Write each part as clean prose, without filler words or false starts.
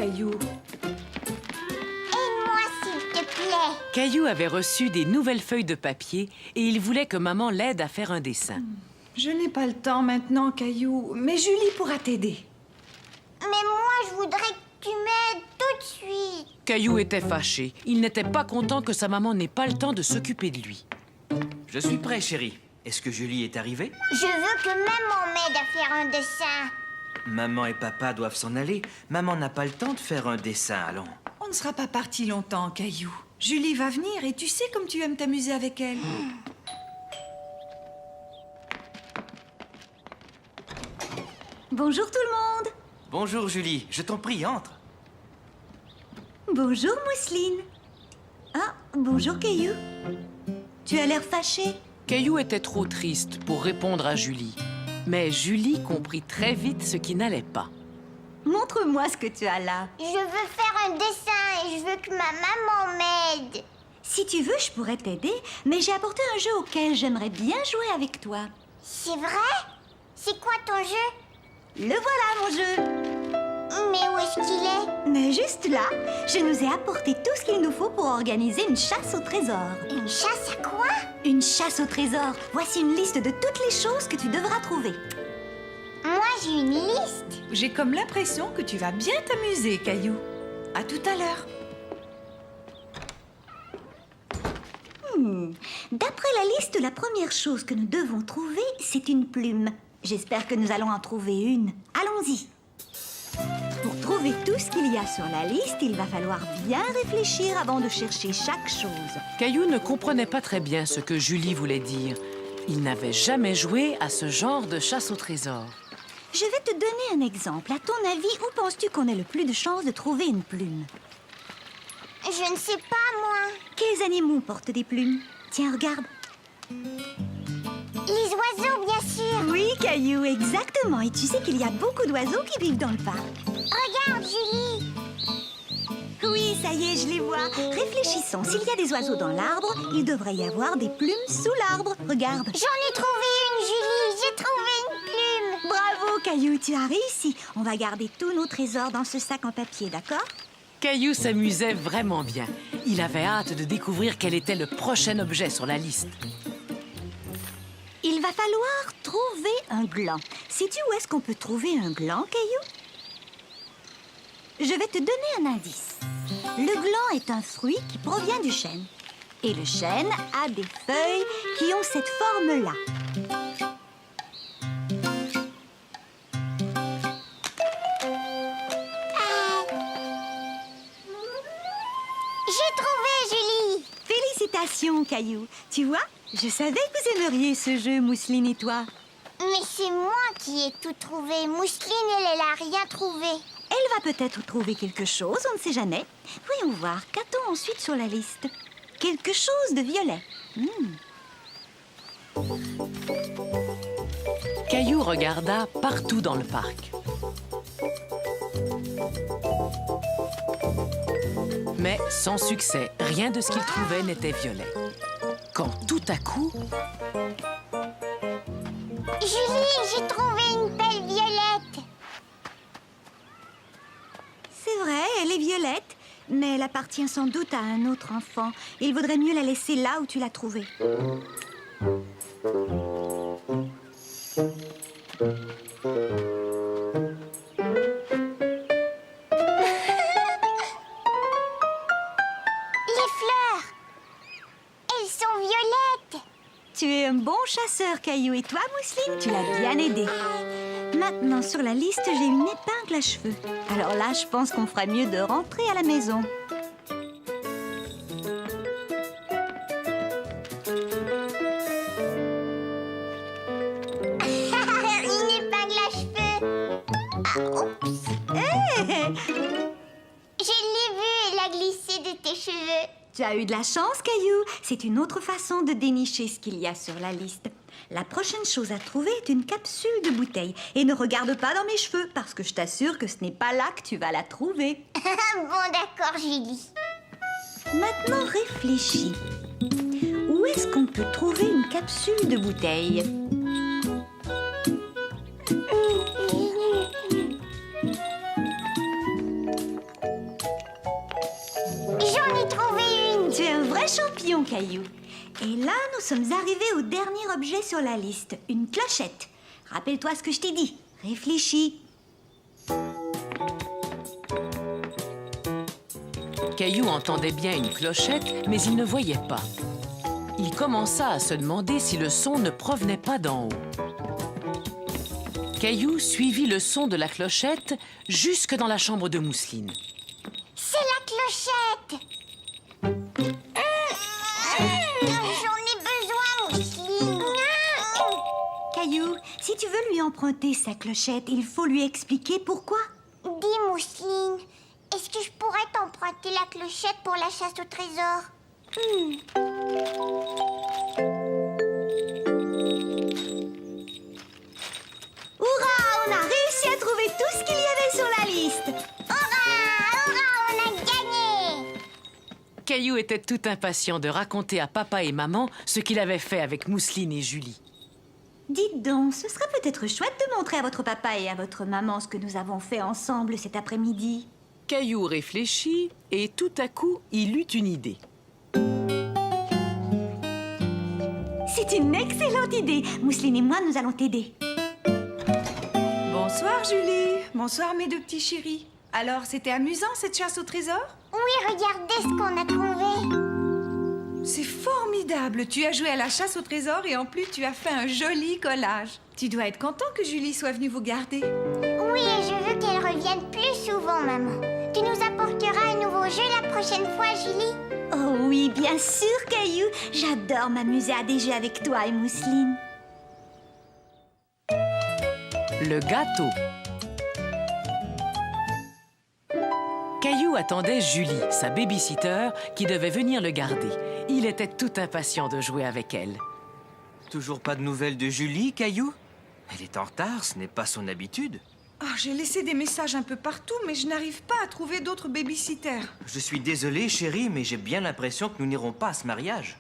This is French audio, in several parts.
Caillou. Aide-moi, s'il te plaît. Caillou avait reçu des nouvelles feuilles de papier et il voulait que maman l'aide à faire un dessin. Je n'ai pas le temps maintenant, Caillou, mais Julie pourra t'aider. Mais moi, je voudrais que tu m'aides tout de suite. Caillou était fâché. Il n'était pas content que sa maman n'ait pas le temps de s'occuper de lui. Je suis prêt, chérie. Est-ce que Julie est arrivée? Je veux que maman m'aide à faire un dessin. Maman et papa doivent s'en aller. Maman n'a pas le temps de faire un dessin, allons. On ne sera pas parti longtemps, Caillou. Julie va venir et tu sais comme tu aimes t'amuser avec elle. Bonjour tout le monde. Bonjour, Julie. Je t'en prie, entre. Bonjour Mousseline. Ah, bonjour Caillou. Tu as l'air fâché. Caillou était trop triste pour répondre à Julie. Mais Julie comprit très vite ce qui n'allait pas. Montre-moi ce que tu as là. Je veux faire un dessin et je veux que ma maman m'aide. Si tu veux, je pourrais t'aider, mais j'ai apporté un jeu auquel j'aimerais bien jouer avec toi. C'est vrai? C'est quoi ton jeu? Le voilà mon jeu. Mais où est-ce qu'il est? Mais juste là, je nous ai apporté tout ce qu'il nous faut pour organiser une chasse au trésor. Une chasse à quoi? Une chasse au trésor. Voici une liste de toutes les choses que tu devras trouver. Moi, j'ai une liste. J'ai comme l'impression que tu vas bien t'amuser, Caillou. À tout à l'heure. D'après la liste, la première chose que nous devons trouver, c'est une plume. J'espère que nous allons en trouver une. Allons-y. Pour trouver tout ce qu'il y a sur la liste, il va falloir bien réfléchir avant de chercher chaque chose. Caillou ne comprenait pas très bien ce que Julie voulait dire. Il n'avait jamais joué à ce genre de chasse au trésor. Je vais te donner un exemple. À ton avis, où penses-tu qu'on ait le plus de chances de trouver une plume? Je ne sais pas, moi. Quels animaux portent des plumes? Tiens, regarde. Les oiseaux, bien sûr. Oui, Caillou, exactement. Et tu sais qu'il y a beaucoup d'oiseaux qui vivent dans le parc. Regarde, Julie. Oui, ça y est, je les vois. Réfléchissons. S'il y a des oiseaux dans l'arbre, il devrait y avoir des plumes sous l'arbre. Regarde. J'en ai trouvé une, Julie. J'ai trouvé une plume. Bravo, Caillou, tu as réussi. On va garder tous nos trésors dans ce sac en papier, d'accord? Caillou s'amusait vraiment bien. Il avait hâte de découvrir quel était le prochain objet sur la liste. Il va falloir trouver un gland. Sais-tu où est-ce qu'on peut trouver un gland, Caillou? Je vais te donner un indice. Le gland est un fruit qui provient du chêne. Et le chêne a des feuilles qui ont cette forme-là. J'ai trouvé, Julie. Félicitations, Caillou. Tu vois, je savais que vous aimeriez ce jeu, Mousseline et toi. Mais c'est moi qui ai tout trouvé. Mousseline, elle a rien trouvé. Elle va peut-être trouver quelque chose, on ne sait jamais. Voyons voir, qu'a-t-on ensuite sur la liste? Quelque chose de violet. Caillou regarda partout dans le parc. Mais sans succès, rien de ce qu'il trouvait n'était violet. Quand tout à coup, Julie, j'ai trouvé une pelle violette. C'est vrai, elle est violette, mais elle appartient sans doute à un autre enfant. Il vaudrait mieux la laisser là où tu l'as trouvée. Les fleurs, elles sont violettes. Tu es un bon chasseur, Caillou. Et toi, Mousseline, tu l'as bien aidé. Maintenant, sur la liste, j'ai une épingle à cheveux. Alors là, je pense qu'on ferait mieux de rentrer à la maison. Une épingle à cheveux. Ah, oups. Je l'ai vue, elle a glissé de tes cheveux. Tu as eu de la chance, Caillou. C'est une autre façon de dénicher ce qu'il y a sur la liste. La prochaine chose à trouver est une capsule de bouteille. Et ne regarde pas dans mes cheveux, parce que je t'assure que ce n'est pas là que tu vas la trouver. Bon, d'accord, Julie. Maintenant, réfléchis. Où est-ce qu'on peut trouver une capsule de bouteille? Caillou. Et là, nous sommes arrivés au dernier objet sur la liste, une clochette. Rappelle-toi ce que je t'ai dit. Réfléchis. Caillou entendait bien une clochette, mais il ne voyait pas. Il commença à se demander si le son ne provenait pas d'en haut. Caillou suivit le son de la clochette jusque dans la chambre de Mousseline. C'est la clochette. J'en ai besoin, Mousseline. Caillou, si tu veux lui emprunter sa clochette, il faut lui expliquer pourquoi. Dis, Mousseline, est-ce que je pourrais t'emprunter la clochette pour la chasse au trésor? Hurrah, on a réussi à trouver tout ce qu'il y avait sur la liste. Hurrah, on a gagné! Caillou était tout impatient de raconter à papa et maman ce qu'il avait fait avec Mousseline et Julie. Dites donc, ce serait peut-être chouette de montrer à votre papa et à votre maman ce que nous avons fait ensemble cet après-midi. Caillou réfléchit et tout à coup, il eut une idée. C'est une excellente idée. Mousseline et moi, nous allons t'aider. Bonsoir, Julie. Bonsoir, mes deux petits chéris. Alors, c'était amusant, cette chasse au trésor? Oui, regardez ce qu'on a trouvé. C'est formidable. Tu as joué à la chasse au trésor et en plus, tu as fait un joli collage. Tu dois être content que Julie soit venue vous garder. Oui, et je veux qu'elle revienne plus souvent, maman. Tu nous apporteras un nouveau jeu la prochaine fois, Julie? Oh oui, bien sûr, Caillou. J'adore m'amuser à des jeux avec toi et Mousseline. Le gâteau. Caillou attendait Julie, sa baby-sitter, qui devait venir le garder. Il était tout impatient de jouer avec elle. Toujours pas de nouvelles de Julie, Caillou? Elle est en retard, ce n'est pas son habitude. Oh, j'ai laissé des messages un peu partout, mais je n'arrive pas à trouver d'autres baby-sitters. Je suis désolé, chérie, mais j'ai bien l'impression que nous n'irons pas à ce mariage.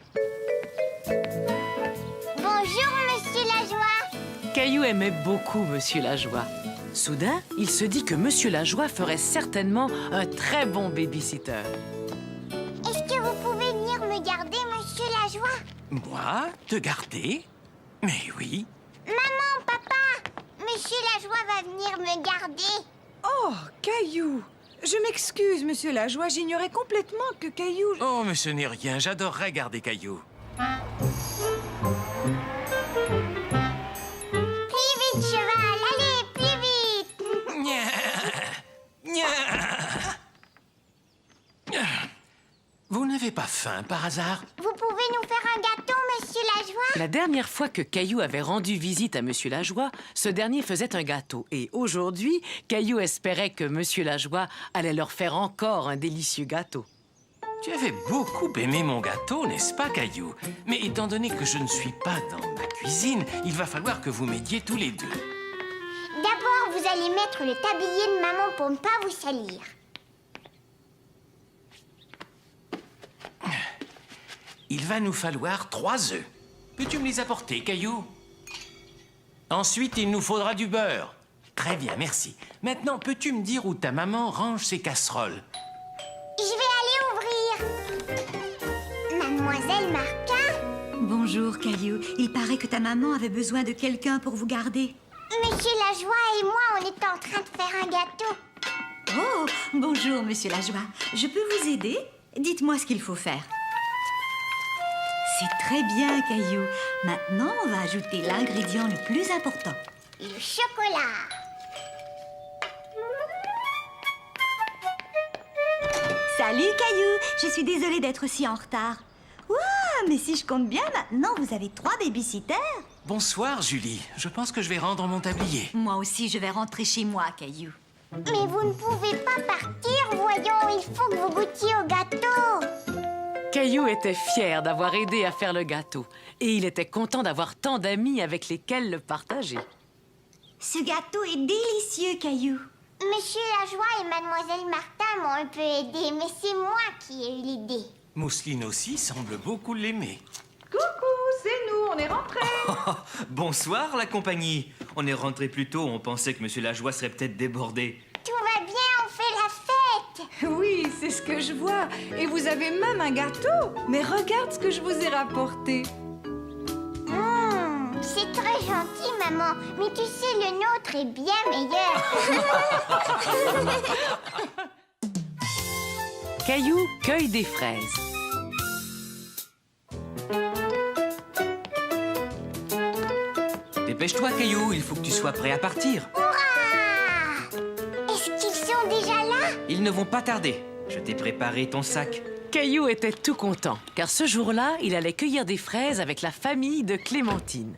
Bonjour, Monsieur Lajoie. Caillou aimait beaucoup Monsieur Lajoie. Soudain, il se dit que Monsieur Lajoie ferait certainement un très bon baby-sitter. Est-ce que vous pouvez venir me garder, Monsieur Lajoie? Moi? Te garder? Mais oui. Maman, papa, Monsieur Lajoie va venir me garder. Oh, Caillou. Je m'excuse, Monsieur Lajoie. J'ignorais complètement que Caillou... Oh, mais ce n'est rien. J'adorerais garder Caillou. Plus vite, cheval, allez, plus vite. Vous n'avez pas faim, par hasard? Vous pouvez nous faire un gâteau, Monsieur Lajoie? La dernière fois que Caillou avait rendu visite à Monsieur Lajoie, ce dernier faisait un gâteau. Et aujourd'hui, Caillou espérait que Monsieur Lajoie allait leur faire encore un délicieux gâteau. Tu avais beaucoup aimé mon gâteau, n'est-ce pas, Caillou? Mais étant donné que je ne suis pas dans ma cuisine, il va falloir que vous m'aidiez tous les deux. D'abord, vous allez mettre le tablier de maman pour ne pas vous salir. Il va nous falloir 3 œufs. Peux-tu me les apporter, Caillou? Ensuite, il nous faudra du beurre. Très bien, merci. Maintenant, peux-tu me dire où ta maman range ses casseroles? Je vais aller ouvrir. Mademoiselle Martin? Bonjour, Caillou. Il paraît que ta maman avait besoin de quelqu'un pour vous garder. Monsieur Lajoie et moi, on est en train de faire un gâteau. Oh, bonjour, Monsieur Lajoie. Je peux vous aider? Dites-moi ce qu'il faut faire. C'est très bien, Caillou. Maintenant, on va ajouter l'ingrédient le plus important. Le chocolat. Salut, Caillou. Je suis désolée d'être si en retard. Ouah, mais si je compte bien, maintenant, vous avez 3 baby-sitters. Bonsoir, Julie. Je pense que je vais rendre mon tablier. Moi aussi, je vais rentrer chez moi, Caillou. Mais vous ne pouvez pas partir, voyons. Il faut que vous goûtiez au gâteau. Caillou était fier d'avoir aidé à faire le gâteau. Et il était content d'avoir tant d'amis avec lesquels le partager. Ce gâteau est délicieux, Caillou. Monsieur Lajoie et Mademoiselle Martin m'ont un peu aidé, mais c'est moi qui ai eu l'idée. Mousseline aussi semble beaucoup l'aimer. Coucou, c'est nous, on est rentrés. Bonsoir, la compagnie. On est rentré plus tôt, on pensait que Monsieur Lajoie serait peut-être débordé. Tout va bien, on fait la fête. Oui, c'est ce que je vois. Et vous avez même un gâteau. Mais regarde ce que je vous ai rapporté. C'est très gentil, maman. Mais tu sais, le nôtre est bien meilleur. Caillou cueille des fraises. Dépêche-toi, Caillou, il faut que tu sois prêt à partir. Hurrah! Est-ce qu'ils sont déjà là? Ils ne vont pas tarder. Je t'ai préparé ton sac. Caillou était tout content, car ce jour-là, il allait cueillir des fraises avec la famille de Clémentine.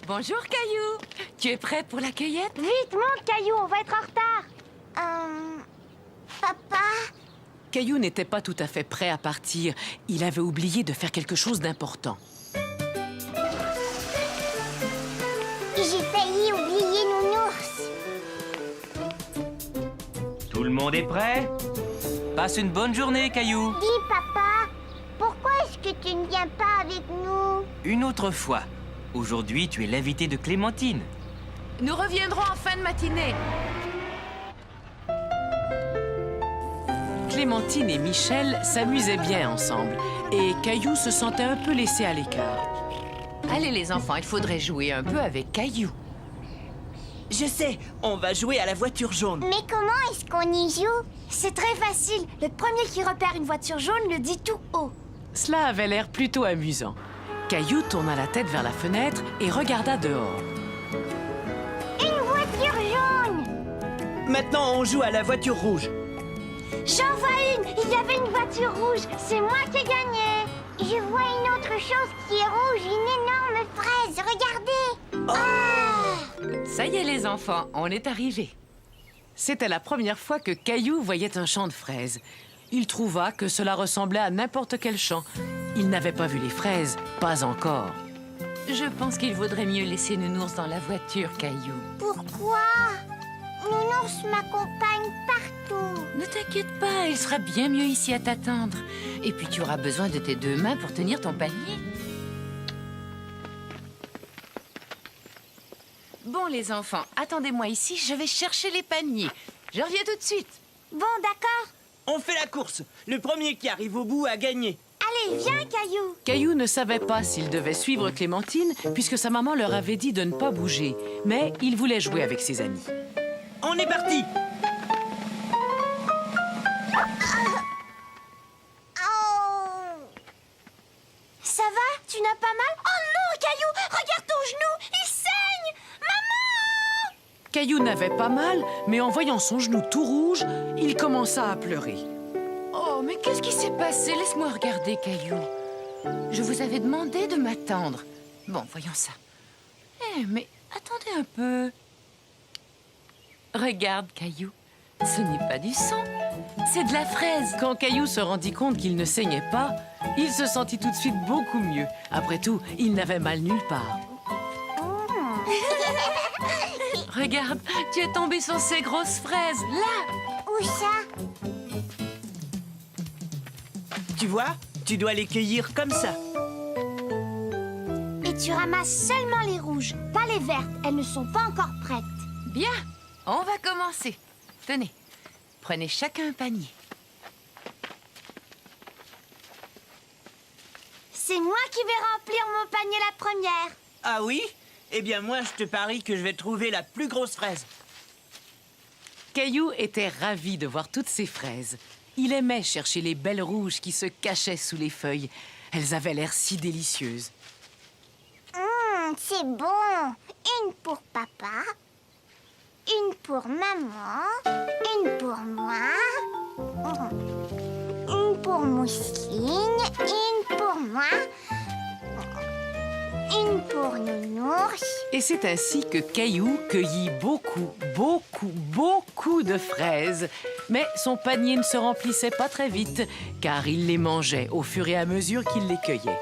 Bonjour, Caillou. Tu es prêt pour la cueillette? Vite, monte, Caillou, on va être en retard. Papa? Caillou n'était pas tout à fait prêt à partir. Il avait oublié de faire quelque chose d'important. J'ai failli oublier Nounours. Tout le monde est prêt? Passe une bonne journée, Caillou. Dis, papa, pourquoi est-ce que tu ne viens pas avec nous? Une autre fois. Aujourd'hui, tu es l'invité de Clémentine. Nous reviendrons en fin de matinée. Clémentine et Michel s'amusaient bien ensemble et Caillou se sentait un peu laissé à l'écart. Allez les enfants, il faudrait jouer un peu avec Caillou. Je sais, on va jouer à la voiture jaune. Mais comment est-ce qu'on y joue? C'est très facile. Le premier qui repère une voiture jaune le dit tout haut. Cela avait l'air plutôt amusant. Caillou tourna la tête vers la fenêtre et regarda dehors. Une voiture jaune! Maintenant, on joue à la voiture rouge. J'en vois une! Il y avait une voiture rouge! C'est moi qui ai gagné! Je vois une autre chose qui est rouge, une énorme fraise! Regardez! Ça y est les enfants, on est arrivés. C'était la première fois que Caillou voyait un champ de fraises. Il trouva que cela ressemblait à n'importe quel champ. Il n'avait pas vu les fraises, pas encore. Je pense qu'il vaudrait mieux laisser Nounours dans la voiture, Caillou. Pourquoi? Nounours m'accompagne partout! Ne t'inquiète pas, il sera bien mieux ici à t'attendre. Et puis tu auras besoin de tes deux mains pour tenir ton panier. Bon les enfants, attendez-moi ici, je vais chercher les paniers. Je reviens tout de suite. Bon, d'accord. On fait la course. Le premier qui arrive au bout a gagné. Allez, viens, Caillou. Caillou ne savait pas s'il devait suivre Clémentine, puisque sa maman leur avait dit de ne pas bouger. Mais il voulait jouer avec ses amis. On est parti. Oh! Ça va? Tu n'as pas mal? Oh non, Caillou! Regarde ton genou! Il saigne! Maman! Caillou n'avait pas mal, mais en voyant son genou tout rouge, il commença à pleurer. Oh, mais qu'est-ce qui s'est passé? Laisse-moi regarder, Caillou. Je vous avais demandé de m'attendre. Bon, voyons ça. Eh, mais attendez un peu. Regarde, Caillou. Ce n'est pas du sang, c'est de la fraise. Quand Caillou se rendit compte qu'il ne saignait pas, il se sentit tout de suite beaucoup mieux. Après tout, il n'avait mal nulle part. Regarde, tu es tombé sur ces grosses fraises, là. Où ça? Tu vois, tu dois les cueillir comme ça. Et tu ramasses seulement les rouges, pas les vertes. Elles ne sont pas encore prêtes. Bien, on va commencer. Tenez, prenez chacun un panier. C'est moi qui vais remplir mon panier la première. Ah oui? Eh bien, moi, je te parie que je vais trouver la plus grosse fraise. Caillou était ravi de voir toutes ces fraises. Il aimait chercher les belles rouges qui se cachaient sous les feuilles. Elles avaient l'air si délicieuses. C'est bon! Une pour papa, une pour maman, une pour moi, une pour Mousseline, une pour moi, une pour Nounours. Et c'est ainsi que Caillou cueillit beaucoup de fraises. Mais son panier ne se remplissait pas très vite, car il les mangeait au fur et à mesure qu'il les cueillait.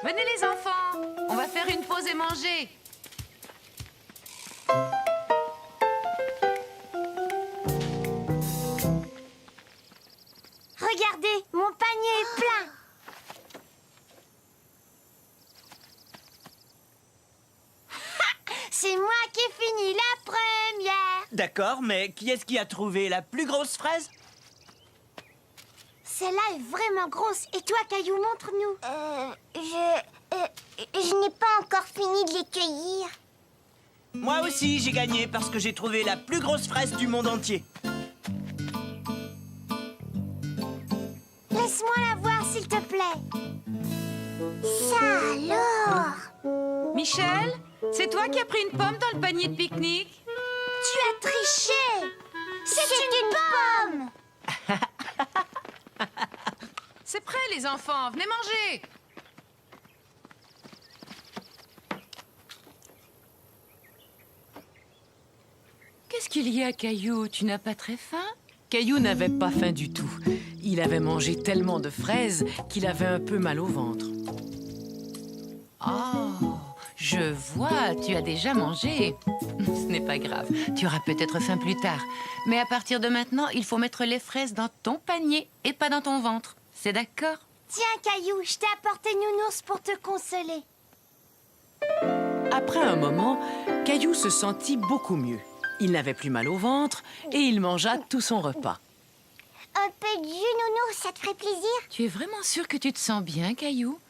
Venez les enfants, on va faire une pause et manger. Regardez, mon panier est plein. C'est moi qui ai fini la première. D'accord, mais qui est-ce qui a trouvé la plus grosse fraise? Celle-là est vraiment grosse. Et toi, Caillou, montre-nous. Je n'ai pas encore fini de les cueillir. Moi aussi, j'ai gagné parce que j'ai trouvé la plus grosse fraise du monde entier. Laisse-moi la voir, s'il te plaît. Ça alors? Michel, c'est toi qui as pris une pomme dans le panier de pique-nique? Tu as triché. C'est une pomme. C'est prêt, les enfants. Venez manger. Qu'est-ce qu'il y a, Caillou? Tu n'as pas très faim? Caillou n'avait pas faim du tout. Il avait mangé tellement de fraises qu'il avait un peu mal au ventre. Oh, je vois, tu as déjà mangé. Ce n'est pas grave, tu auras peut-être faim plus tard. Mais à partir de maintenant, il faut mettre les fraises dans ton panier et pas dans ton ventre. C'est d'accord? Tiens, Caillou, je t'ai apporté Nounours pour te consoler. Après un moment, Caillou se sentit beaucoup mieux. Il n'avait plus mal au ventre et il mangea tout son repas. Un peu de jus, Nounours, ça te ferait plaisir? Tu es vraiment sûr que tu te sens bien, Caillou?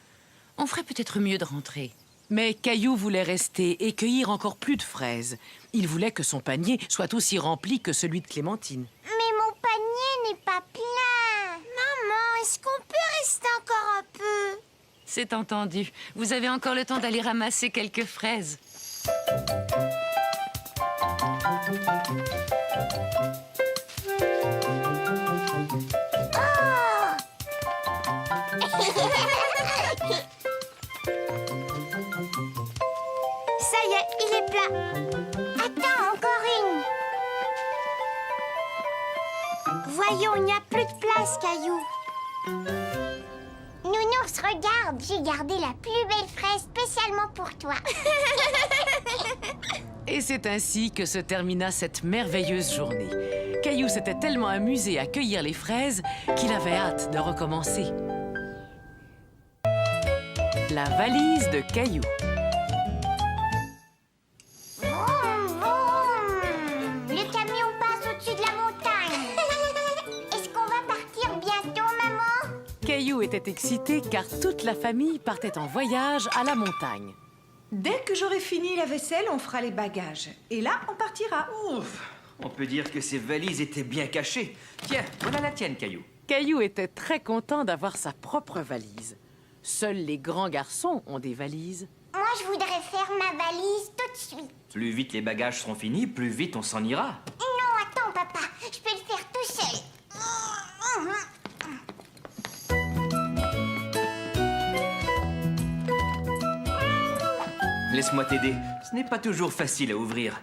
On ferait peut-être mieux de rentrer. Mais Caillou voulait rester et cueillir encore plus de fraises. Il voulait que son panier soit aussi rempli que celui de Clémentine. Mais mon panier n'est pas plein. Maman, est-ce qu'on peut rester encore un peu? C'est entendu. Vous avez encore le temps d'aller ramasser quelques fraises. Ça y est, il est plat. Attends, encore une. Voyons, il n'y a plus de place, Caillou. Nounours, regarde, j'ai gardé la plus belle fraise spécialement pour toi. Et c'est ainsi que se termina cette merveilleuse journée. Caillou s'était tellement amusé à cueillir les fraises qu'il avait hâte de recommencer. La valise de Caillou. Vroom, vroom. Le camion passe au-dessus de la montagne. Est-ce qu'on va partir bientôt, maman? Caillou était excité car toute la famille partait en voyage à la montagne. Dès que j'aurai fini la vaisselle, on fera les bagages. Et là, on partira. Ouf! On peut dire que ces valises étaient bien cachées. Tiens, voilà la tienne, Caillou. Caillou était très content d'avoir sa propre valise. Seuls les grands garçons ont des valises. Moi, je voudrais faire ma valise tout de suite. Plus vite les bagages seront finis, plus vite on s'en ira. Non, attends, papa. Je peux le faire tout seul. Laisse-moi t'aider. Ce n'est pas toujours facile à ouvrir.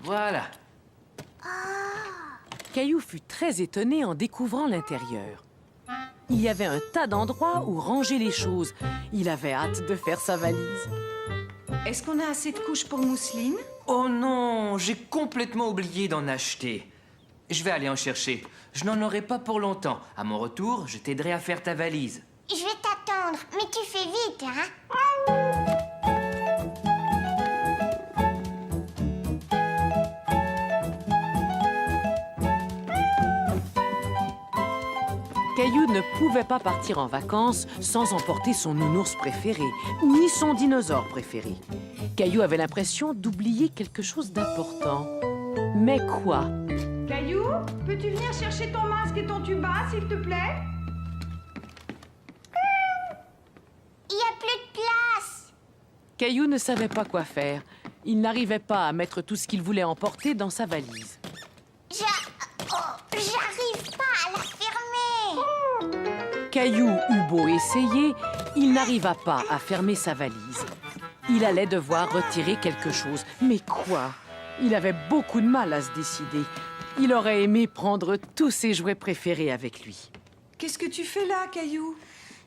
Voilà. Caillou fut très étonné en découvrant l'intérieur. Il y avait un tas d'endroits où ranger les choses. Il avait hâte de faire sa valise. Est-ce qu'on a assez de couches pour mousseline? Oh non, j'ai complètement oublié d'en acheter. Je vais aller en chercher. Je n'en aurai pas pour longtemps. À mon retour, je t'aiderai à faire ta valise. Je vais t'attendre, mais tu fais vite, hein? Caillou ne pouvait pas partir en vacances sans emporter son nounours préféré, ni son dinosaure préféré. Caillou avait l'impression d'oublier quelque chose d'important. Mais quoi? Caillou, peux-tu venir chercher ton masque et ton tuba, s'il te plaît? Il n'y a plus de place. Caillou ne savait pas quoi faire. Il n'arrivait pas à mettre tout ce qu'il voulait emporter dans sa valise. J'arrive pas à la fermer. Caillou eut beau essayer, il n'arriva pas à fermer sa valise. Il allait devoir retirer quelque chose. Mais quoi? Il avait beaucoup de mal à se décider. Il aurait aimé prendre tous ses jouets préférés avec lui. Qu'est-ce que tu fais là, Caillou?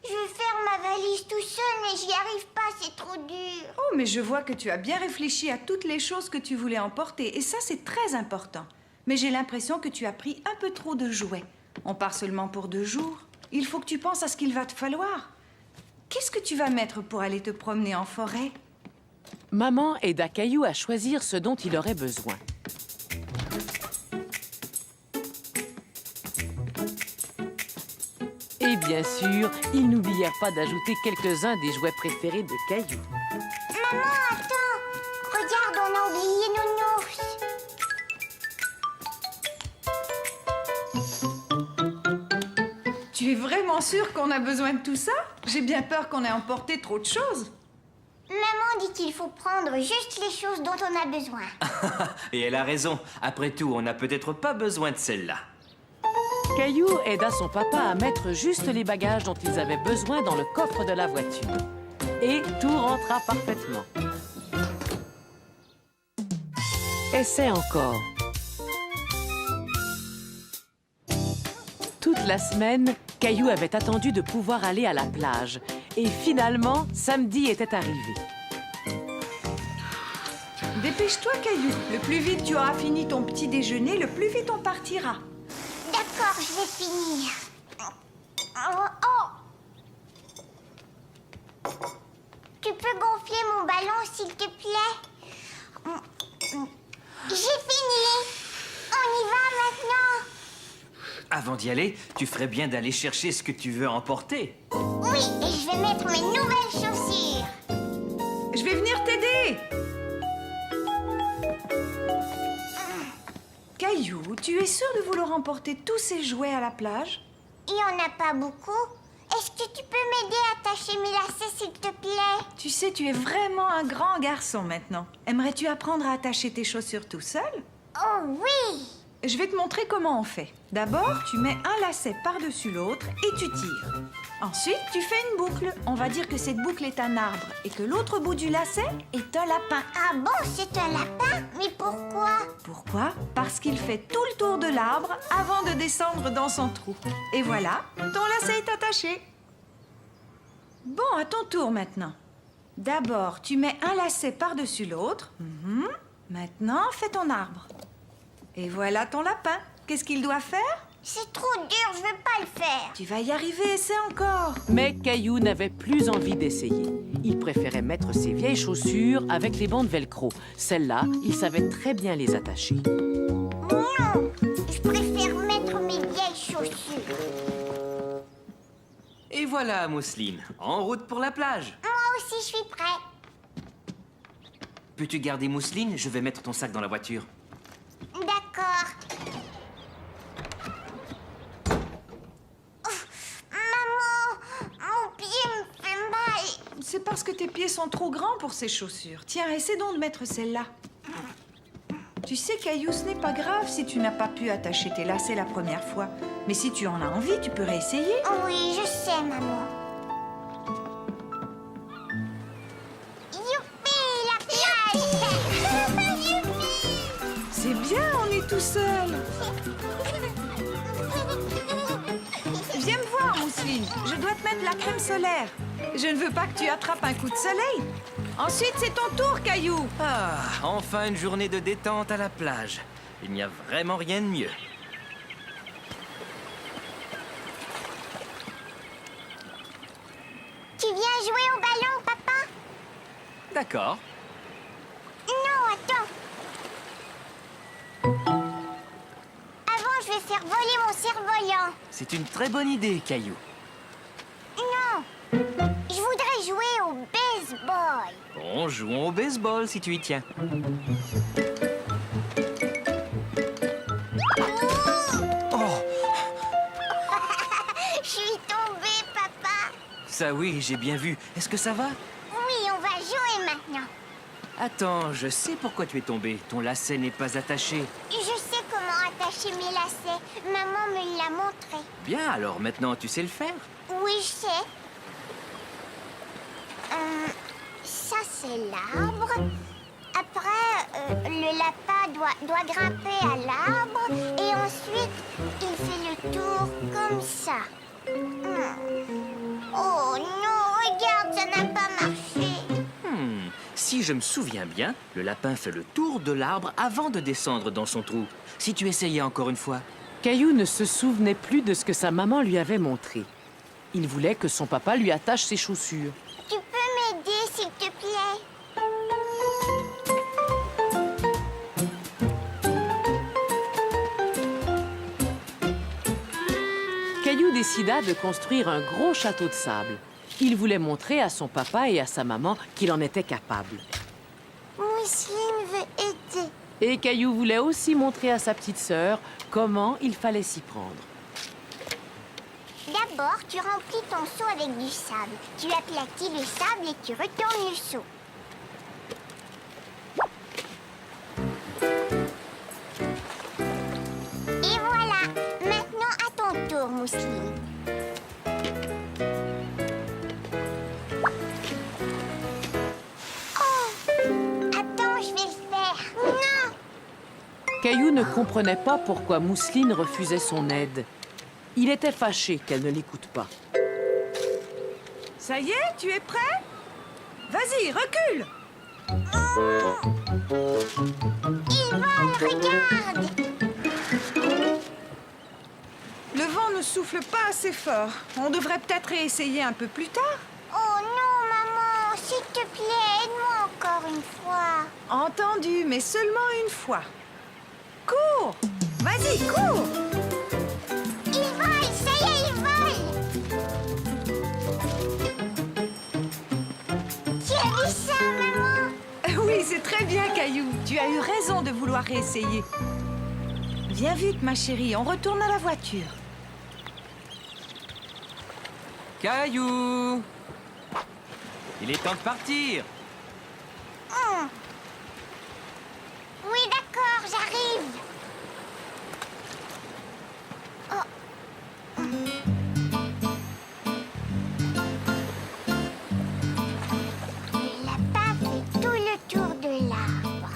Je veux faire ma valise tout seul, mais j'y arrive pas, c'est trop dur. Oh, mais je vois que tu as bien réfléchi à toutes les choses que tu voulais emporter. Et ça, c'est très important. Mais j'ai l'impression que tu as pris un peu trop de jouets. On part seulement pour 2 jours. Il faut que tu penses à ce qu'il va te falloir. Qu'est-ce que tu vas mettre pour aller te promener en forêt? Maman aida Caillou à choisir ce dont il aurait besoin. bien sûr, ils n'oublièrent pas d'ajouter quelques-uns des jouets préférés de Caillou. Maman, attends. Regarde, on a oublié Nounours. Tu es vraiment sûre qu'on a besoin de tout ça? J'ai bien peur qu'on ait emporté trop de choses. Maman dit qu'il faut prendre juste les choses dont on a besoin. Et elle a raison. Après tout, on n'a peut-être pas besoin de celle-là. Caillou aida son papa à mettre juste les bagages dont ils avaient besoin dans le coffre de la voiture. Et tout rentra parfaitement. Essaie encore. Toute la semaine, Caillou avait attendu de pouvoir aller à la plage. Et finalement, samedi était arrivé. Dépêche-toi, Caillou. Le plus vite tu auras fini ton petit déjeuner, le plus vite on partira. D'accord, je vais finir. Oh. Tu peux gonfler mon ballon, s'il te plaît? J'ai fini. On y va maintenant. Avant d'y aller, tu ferais bien d'aller chercher ce que tu veux emporter. Oui, et je vais mettre mes nouvelles chaussures. Je vais venir t'aider. Caillou, tu es sûr de vouloir emporter tous ces jouets à la plage? Il n'y en a pas beaucoup. Est-ce que tu peux m'aider à attacher mes lacets, s'il te plaît? Tu sais, tu es vraiment un grand garçon maintenant. Aimerais-tu apprendre à attacher tes chaussures tout seul? Oh oui! Je vais te montrer comment on fait. D'abord, tu mets un lacet par-dessus l'autre et tu tires. Ensuite, tu fais une boucle. On va dire que cette boucle est un arbre et que l'autre bout du lacet est un lapin. Ah bon, c'est un lapin? Mais pourquoi? Pourquoi? Parce qu'il fait tout le tour de l'arbre avant de descendre dans son trou. Et voilà, ton lacet est attaché. Bon, à ton tour maintenant. D'abord, tu mets un lacet par-dessus l'autre. Maintenant, fais ton arbre. Et voilà ton lapin. Qu'est-ce qu'il doit faire? C'est trop dur, je veux pas le faire. Tu vas y arriver, essaie encore. Mais Caillou n'avait plus envie d'essayer. Il préférait mettre ses vieilles chaussures avec les bandes velcro. Celles-là, il savait très bien les attacher. Non, je préfère mettre mes vieilles chaussures. Et voilà, Mousseline, en route pour la plage. Moi aussi, je suis prêt. Peux-tu garder Mousseline? Je vais mettre ton sac dans la voiture. D'accord. Ouf, maman, mon pied me fait mal. C'est parce que tes pieds sont trop grands pour ces chaussures. Tiens, essaie donc de mettre celle-là. Tu sais, Caillou, ce n'est pas grave si tu n'as pas pu attacher tes lacets la première fois. Mais si tu en as envie, tu peux réessayer. Oui, je sais, maman. Youpi, la plage. Youpi. C'est bien, on est tout seul. Viens me voir, Mousseline. Je dois te mettre la crème solaire. Je ne veux pas que tu attrapes un coup de soleil. Ensuite, c'est ton tour, Caillou. Ah, enfin une journée de détente à la plage. Il n'y a vraiment rien de mieux. Tu viens jouer au ballon, papa? D'accord. Non, attends. Avant, je vais faire voler mon cerf-volant. C'est une très bonne idée, Caillou. Non, je voudrais jouer au baseball. Bon, jouons au baseball si tu y tiens. Oh, Je suis tombée, papa. ça oui, j'ai bien vu. Est-ce que ça va? Oui, on va jouer maintenant. Attends, je sais pourquoi tu es tombé. Ton lacet n'est pas attaché. Je sais comment attacher mes lacets. Maman me l'a montré. Bien, alors maintenant tu sais le faire. Oui, je sais. Ça, c'est l'arbre. Après, le lapin doit grimper à l'arbre. Et ensuite, il fait le tour comme ça. Oh non, regarde, ça n'a pas marché. Si je me souviens bien, le lapin fait le tour de l'arbre avant de descendre dans son trou. Si tu essayais encore une fois. Caillou ne se souvenait plus de ce que sa maman lui avait montré. Il voulait que son papa lui attache ses chaussures. Tu peux m'aider, s'il te plaît? Caillou décida de construire un gros château de sable. Il voulait montrer à son papa et à sa maman qu'il en était capable. Mousseline veut aider. Et Caillou voulait aussi montrer à sa petite sœur comment il fallait s'y prendre. D'abord, tu remplis ton seau avec du sable. Tu aplatis le sable et tu retournes le seau. Et voilà. Maintenant, à ton tour, Mousseline. Attends, je vais le faire. Non! Caillou ne comprenait pas pourquoi Mousseline refusait son aide. Il était fâché qu'elle ne l'écoute pas. Ça y est, tu es prêt? Vas-y, recule! Il vole, regarde! Le vent ne souffle pas assez fort. On devrait peut-être réessayer un peu plus tard. Oh non, maman, s'il te plaît, aide-moi encore une fois. Entendu, mais seulement une fois. Cours! Vas-y, cours! Il vole, ça y est, il vole. Tu as vu ça, maman? Oui, c'est très bien, Caillou. Tu as eu raison de vouloir réessayer. Viens vite, ma chérie, on retourne à la voiture. Caillou! Il est temps de partir. Oui, d'accord, j'arrive. Le lapin fait tout le tour de l'arbre.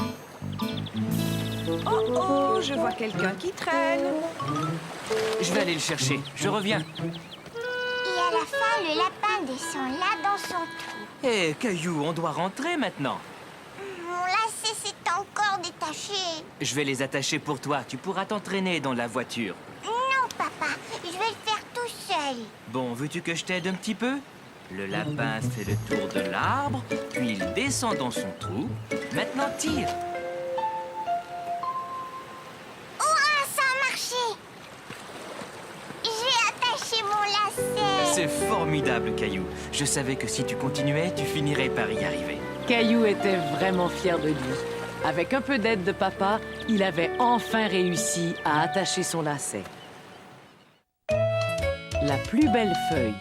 Oh, oh, je vois quelqu'un qui traîne. Je vais aller le chercher. Je reviens. Et à la fin, le lapin descend là dans son trou. Hé, Caillou, on doit rentrer maintenant. Mon lacet s'est encore détaché. Je vais les attacher pour toi. Tu pourras t'entraîner dans la voiture. Non, papa, je vais le faire tout seul. Bon, veux-tu que je t'aide un petit peu? Le lapin fait le tour de l'arbre, puis il descend dans son trou. Maintenant, tire. Hurrah, ça a marché. J'ai attaché mon lacet. C'est formidable, Caillou. Je savais que si tu continuais, tu finirais par y arriver. Caillou était vraiment fier de lui. Avec un peu d'aide de papa, il avait enfin réussi à attacher son lacet. La plus belle feuille.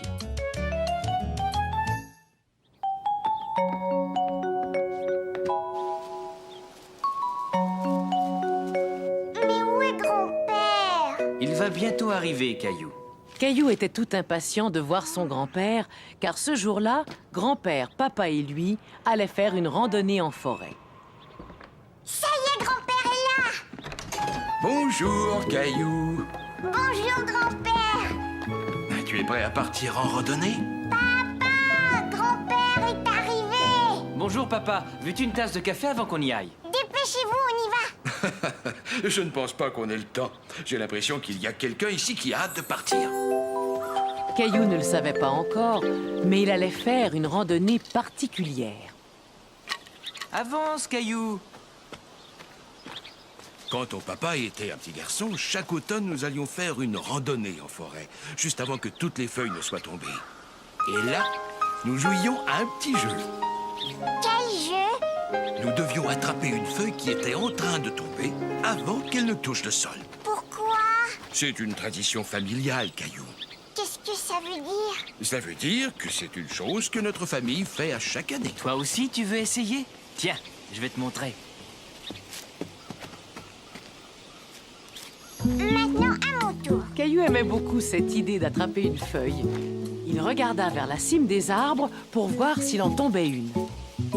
Mais où est grand-père? Il va bientôt arriver, Caillou. Caillou était tout impatient de voir son grand-père, car ce jour-là, grand-père, papa et lui allaient faire une randonnée en forêt. Ça y est, grand-père est là. Bonjour, Caillou. Bonjour, grand-père. Tu es prêt à partir en randonnée? Papa, grand-père est arrivé. Bonjour, papa. Veux-tu une tasse de café avant qu'on y aille? Dépêchez-vous, on y va. Je ne pense pas qu'on ait le temps. J'ai l'impression qu'il y a quelqu'un ici qui a hâte de partir. Caillou ne le savait pas encore, mais il allait faire une randonnée particulière. Avance, Caillou. Quand ton papa était un petit garçon, chaque automne, nous allions faire une randonnée en forêt, juste avant que toutes les feuilles ne soient tombées. Et là, nous jouions à un petit jeu. Quel jeu? Nous devions attraper une feuille qui était en train de tomber avant qu'elle ne touche le sol. Pourquoi? C'est une tradition familiale, Caillou. Qu'est-ce que ça veut dire? Ça veut dire que c'est une chose que notre famille fait à chaque année. Toi aussi, tu veux essayer? Tiens, je vais te montrer. Maintenant, à mon tour. Caillou aimait beaucoup cette idée d'attraper une feuille. Il regarda vers la cime des arbres pour voir s'il en tombait une.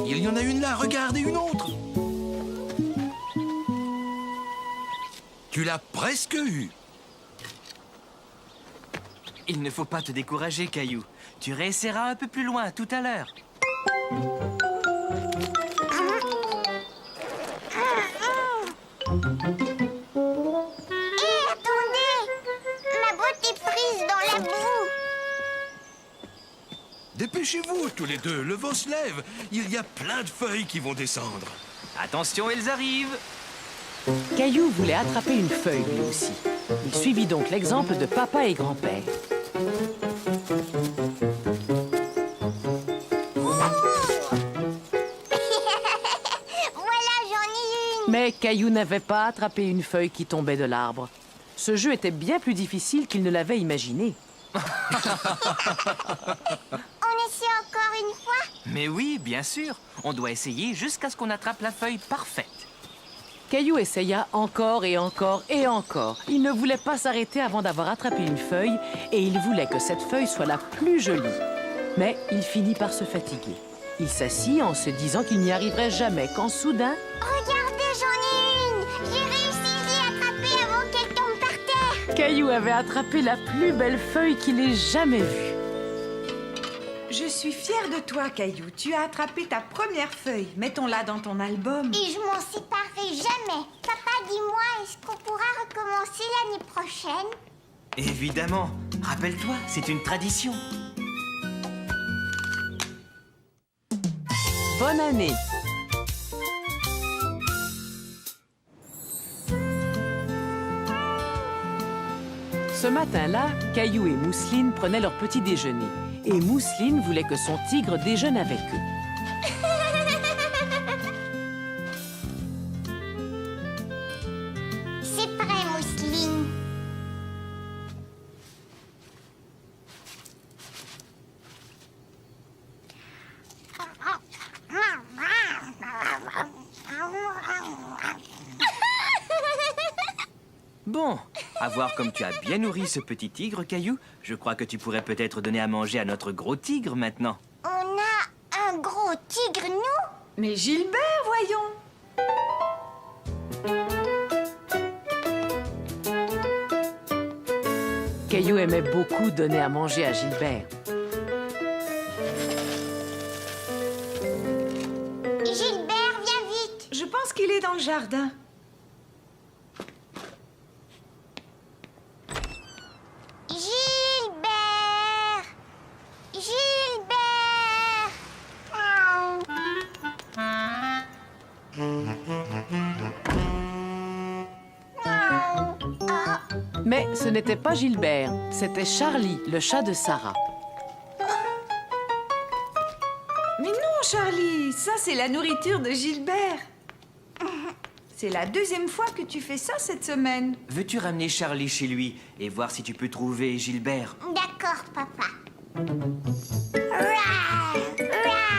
Il y en a une là, regarde, et une autre. Tu l'as presque eue. Il ne faut pas te décourager, Caillou. Tu réessayeras un peu plus loin tout à l'heure. Hé, attendez! Ma botte est prise dans la boue. Dépêchez-vous, tous les deux, le vent se lève. Il y a plein de feuilles qui vont descendre. Attention, elles arrivent. Caillou voulait attraper une feuille lui aussi. Il suivit donc l'exemple de papa et grand-père. Voilà, j'en ai une. Mais Caillou n'avait pas attrapé une feuille qui tombait de l'arbre. Ce jeu était bien plus difficile qu'il ne l'avait imaginé. On essaie encore une fois? Mais oui, bien sûr. On doit essayer jusqu'à ce qu'on attrape la feuille parfaite. Caillou essaya encore et encore et encore. Il ne voulait pas s'arrêter avant d'avoir attrapé une feuille et il voulait que cette feuille soit la plus jolie. Mais il finit par se fatiguer. Il s'assit en se disant qu'il n'y arriverait jamais quand soudain... Regardez, j'en ai une. J'ai réussi, je l'ai attrapée avant qu'elle tombe par terre. Caillou avait attrapé la plus belle feuille qu'il ait jamais vue. Je suis fière de toi, Caillou. Tu as attrapé ta première feuille. Mettons-la dans ton album. Et je m'en séparerai jamais. Papa, dis-moi, est-ce qu'on pourra recommencer l'année prochaine? Évidemment. Rappelle-toi, c'est une tradition. Bonne année! Ce matin-là, Caillou et Mousseline prenaient leur petit déjeuner. Et Mousseline voulait que son tigre déjeune avec eux. C'est prêt, Mousseline. Bon, à voir comme tu as bien nourri ce petit tigre, Caillou, je crois que tu pourrais peut-être donner à manger à notre gros tigre maintenant. On a un gros tigre, nous? Mais Gilbert, voyons. Caillou aimait beaucoup donner à manger à Gilbert. Gilbert, viens vite. Je pense qu'il est dans le jardin. Gilbert! Gilbert! Mais ce n'était pas Gilbert, c'était Charlie, le chat de Sarah. Mais non, Charlie, ça c'est la nourriture de Gilbert. C'est la deuxième fois que tu fais ça cette semaine. Veux-tu ramener Charlie chez lui et voir si tu peux trouver Gilbert? D'accord, papa. Rah! Rah!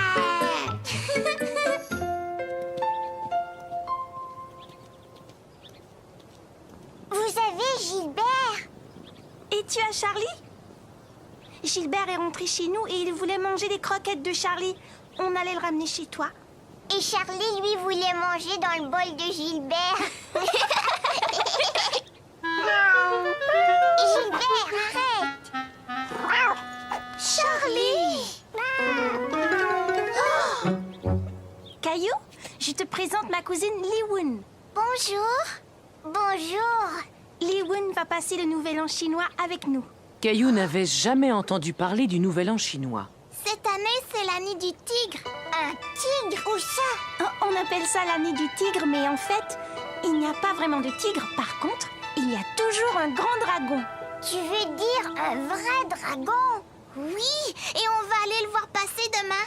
Vous avez Gilbert? Et tu as Charlie? Gilbert est rentré chez nous et il voulait manger les croquettes de Charlie. On allait le ramener chez toi. Et Charlie, lui, voulait manger dans le bol de Gilbert. Gilbert, arrête! Charlie! Caillou, je te présente ma cousine Li-Woon. Bonjour. Bonjour. Li-Woon va passer le nouvel an chinois avec nous. Caillou n'avait jamais entendu parler du Nouvel An chinois. Cette année, c'est l'année du tigre. Un tigre? Où ça? On appelle ça l'année du tigre, mais en fait, il n'y a pas vraiment de tigre. Par contre, il y a toujours un grand dragon. Tu veux dire un vrai dragon? Oui, et on va aller le voir passer demain.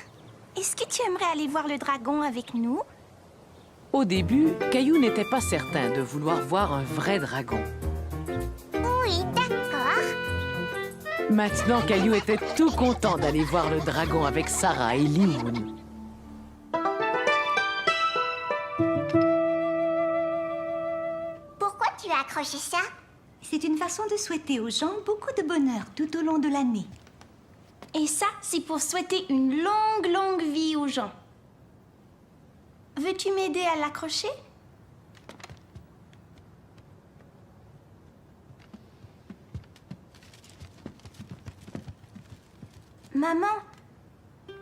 Est-ce que tu aimerais aller voir le dragon avec nous? Au début, Caillou n'était pas certain de vouloir voir un vrai dragon. Oui, d'accord. Maintenant, Caillou était tout content d'aller voir le dragon avec Sarah et Li-Woon. Pourquoi tu as accroché ça? C'est une façon de souhaiter aux gens beaucoup de bonheur tout au long de l'année. Et ça, c'est pour souhaiter une longue, longue vie aux gens. Veux-tu m'aider à l'accrocher? Maman,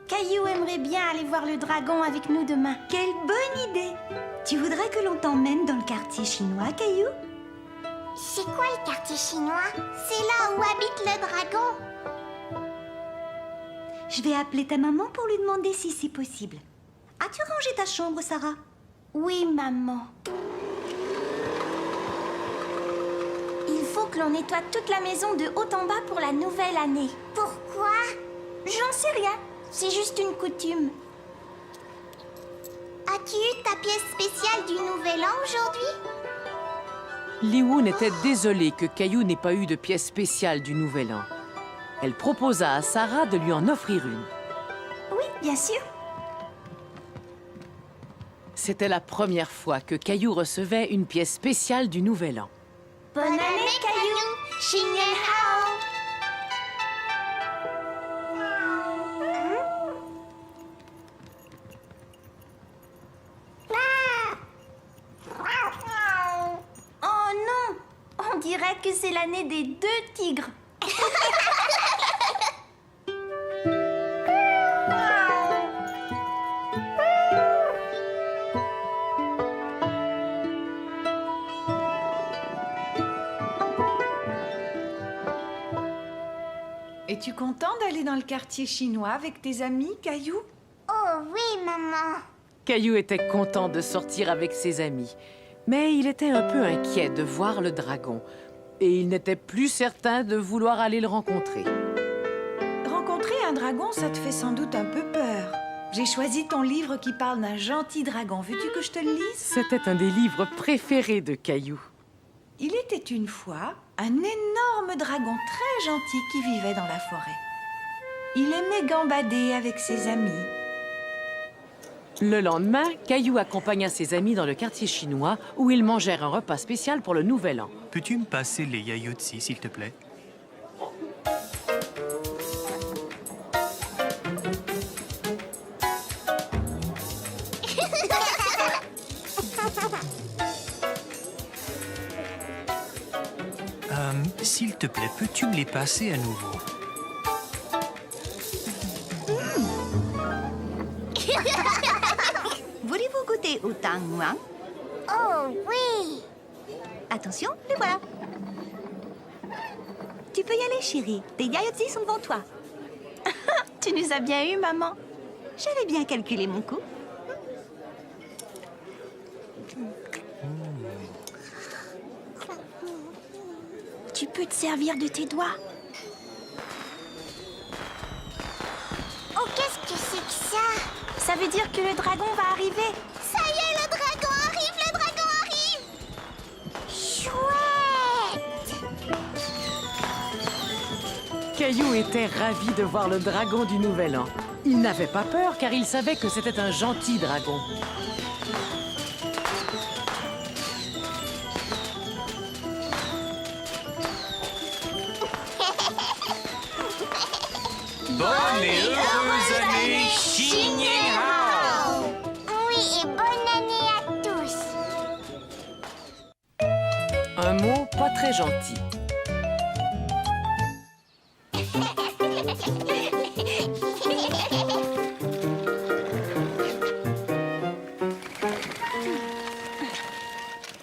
Caillou aimerait bien aller voir le dragon avec nous demain. Quelle bonne idée! Tu voudrais que l'on t'emmène dans le quartier chinois, Caillou? C'est quoi le quartier chinois? C'est là où habite le dragon. Je vais appeler ta maman pour lui demander si c'est possible. As-tu rangé ta chambre, Sarah? Oui, maman. Il faut faut que l'on nettoie toute la maison de haut en bas pour la nouvelle année. Pourquoi? J'en sais rien, c'est juste une coutume. As-tu eu ta pièce spéciale du Nouvel An aujourd'hui? Li-Woon était désolée que Caillou n'ait pas eu de pièce spéciale du Nouvel An. Elle proposa à Sarah de lui en offrir une. Oui, bien sûr. C'était la première fois que Caillou recevait une pièce spéciale du Nouvel An. Bonne année, Caillou. Xin Nian Hao. Oh non, on dirait que c'est l'année des 2 tigres. Es-tu content d'aller dans le quartier chinois avec tes amis, Caillou? Oh oui, maman. Caillou était content de sortir avec ses amis, mais il était un peu inquiet de voir le dragon et il n'était plus certain de vouloir aller le rencontrer. Rencontrer un dragon, ça te fait sans doute un peu peur. J'ai choisi ton livre qui parle d'un gentil dragon. Veux-tu que je te le lise? C'était un des livres préférés de Caillou. Il était une fois un énorme dragon très gentil qui vivait dans la forêt. Il aimait gambader avec ses amis. Le lendemain, Caillou accompagna ses amis dans le quartier chinois où ils mangèrent un repas spécial pour le Nouvel An. Peux-tu me passer les yaourtsi, s'il te plaît? S'il te plaît, peux-tu me les passer à nouveau? Voulez-vous goûter au tang muang? Oh oui. Attention, les voilà. Tu peux y aller, chérie. Tes yaourtsi sont devant toi. Tu nous as bien eu, maman. J'avais bien calculé mon coup. Tu peux te servir de tes doigts. Oh, qu'est-ce que c'est que ça? Ça veut dire que le dragon va arriver. Ça y est, le dragon arrive, le dragon arrive. Chouette. Caillou était ravi de voir le dragon du Nouvel An. Il n'avait pas peur car il savait que c'était un gentil dragon. Bonne et heureuse année, Xin Nian Hao. Oui, et bonne année à tous. Un mot pas très gentil.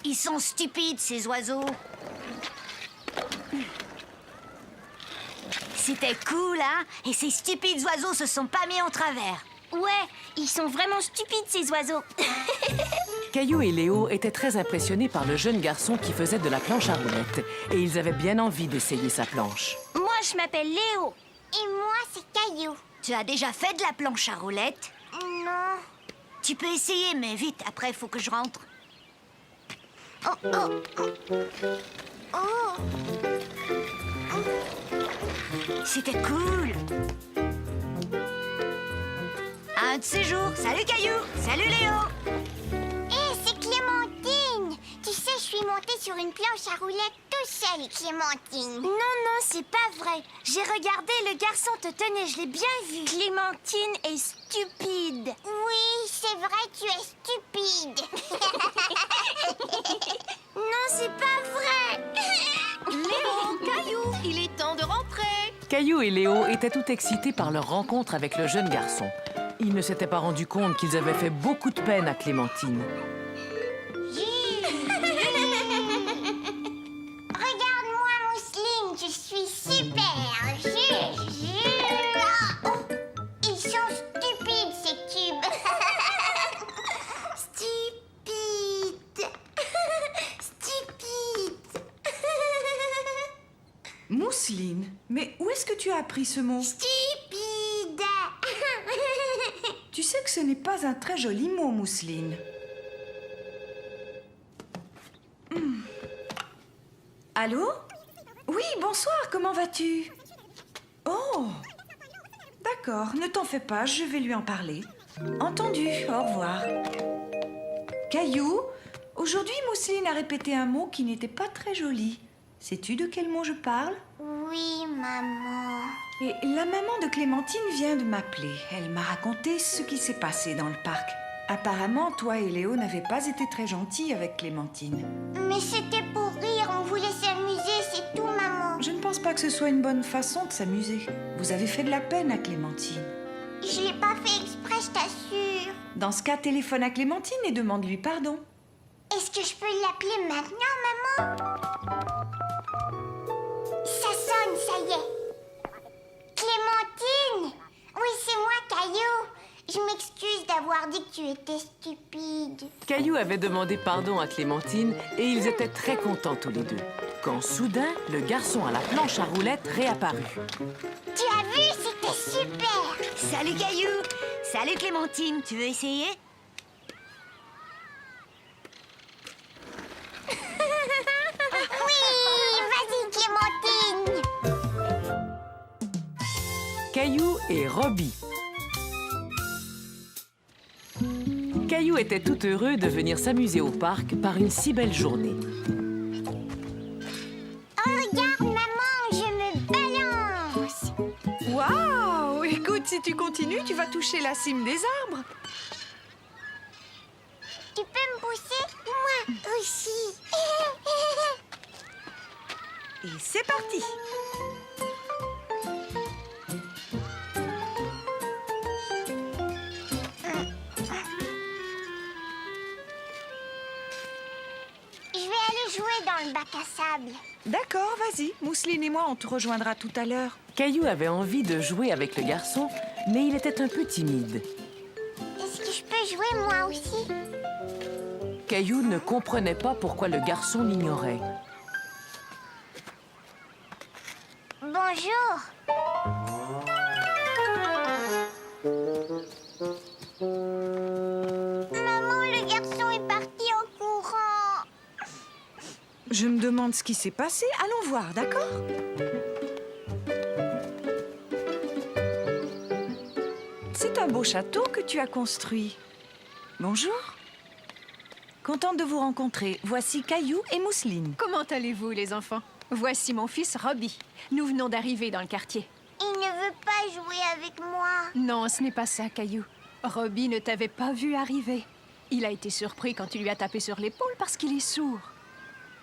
Ils sont stupides, ces oiseaux. C'était cool, hein? Et ces stupides oiseaux se sont pas mis en travers. Ouais, ils sont vraiment stupides, ces oiseaux. Caillou et Léo étaient très impressionnés par le jeune garçon qui faisait de la planche à roulettes. Et ils avaient bien envie d'essayer sa planche. Moi, je m'appelle Léo. Et moi, c'est Caillou. Tu as déjà fait de la planche à roulettes? Non. Tu peux essayer, mais vite, après, il faut que je rentre. Oh, oh, oh. Oh. C'était cool. Un de ces jours. Salut Caillou. Salut Léo. Hé, c'est Clémentine. Tu sais, je suis montée sur une planche à roulettes tout seule, Clémentine. Non, non, c'est pas vrai. J'ai regardé, le garçon te tenait, je l'ai bien vu. Clémentine est stupide. Oui, c'est vrai, tu es stupide. Non, c'est pas vrai. Léo, Caillou, il est temps de rentrer. Caillou et Léo étaient tout excités par leur rencontre avec le jeune garçon. Ils ne s'étaient pas rendus compte qu'ils avaient fait beaucoup de peine à Clémentine. Regarde-moi, Mousseline, je suis super. Oh, ils sont stupides, ces cubes. Stupides. Stupides. Mousseline, mais où est-ce que tu as appris ce mot? Stupide. Tu sais que ce n'est pas un très joli mot, Mousseline. Allô? Oui, bonsoir, comment vas-tu? Oh! D'accord, ne t'en fais pas, je vais lui en parler. Entendu, au revoir. Caillou, aujourd'hui Mousseline a répété un mot qui n'était pas très joli. Sais-tu de quel mot je parle? Oui, maman. Et la maman de Clémentine vient de m'appeler. Elle m'a raconté ce qui s'est passé dans le parc. Apparemment, toi et Léo n'avaient pas été très gentils avec Clémentine. Mais c'était pour rire, on voulait s'amuser, c'est tout, maman. Je ne pense pas que ce soit une bonne façon de s'amuser. Vous avez fait de la peine à Clémentine. Je l'ai pas fait exprès, je t'assure. Dans ce cas, téléphone à Clémentine et demande-lui pardon. Est-ce que je peux l'appeler maintenant, maman? Ça sonne, ça y est. Clémentine! Oui, c'est moi, Caillou. Je m'excuse d'avoir dit que tu étais stupide. Caillou avait demandé pardon à Clémentine et ils étaient très contents tous les deux. Quand soudain, le garçon à la planche à roulettes réapparut. Tu as vu, c'était super. Salut Caillou. Salut Clémentine, tu veux essayer? Oui, vas-y, Clémentine. Caillou et Robbie. Caillou était tout heureux de venir s'amuser au parc par une si belle journée. Oh, regarde, maman, je me balance. Waouh! Écoute, si tu continues, tu vas toucher la cime des arbres. Tu peux me pousser? Moi aussi. Et c'est parti! Je vais aller jouer dans le bac à sable. D'accord, vas-y. Mousseline et moi, on te rejoindra tout à l'heure. Caillou avait envie de jouer avec le garçon, mais il était un peu timide. Est-ce que je peux jouer moi aussi? Caillou ne comprenait pas pourquoi le garçon l'ignorait. Bonjour. Maman, le garçon est parti en courant. Je me demande ce qui s'est passé. Allons voir, d'accord? C'est un beau château que tu as construit. Bonjour. Contente de vous rencontrer. Voici Caillou et Mousseline. Comment allez-vous, les enfants? Voici mon fils Robbie. Nous venons d'arriver dans le quartier. Il ne veut pas jouer avec moi. Non, ce n'est pas ça, Caillou. Robbie ne t'avait pas vu arriver. Il a été surpris quand tu lui as tapé sur l'épaule parce qu'il est sourd.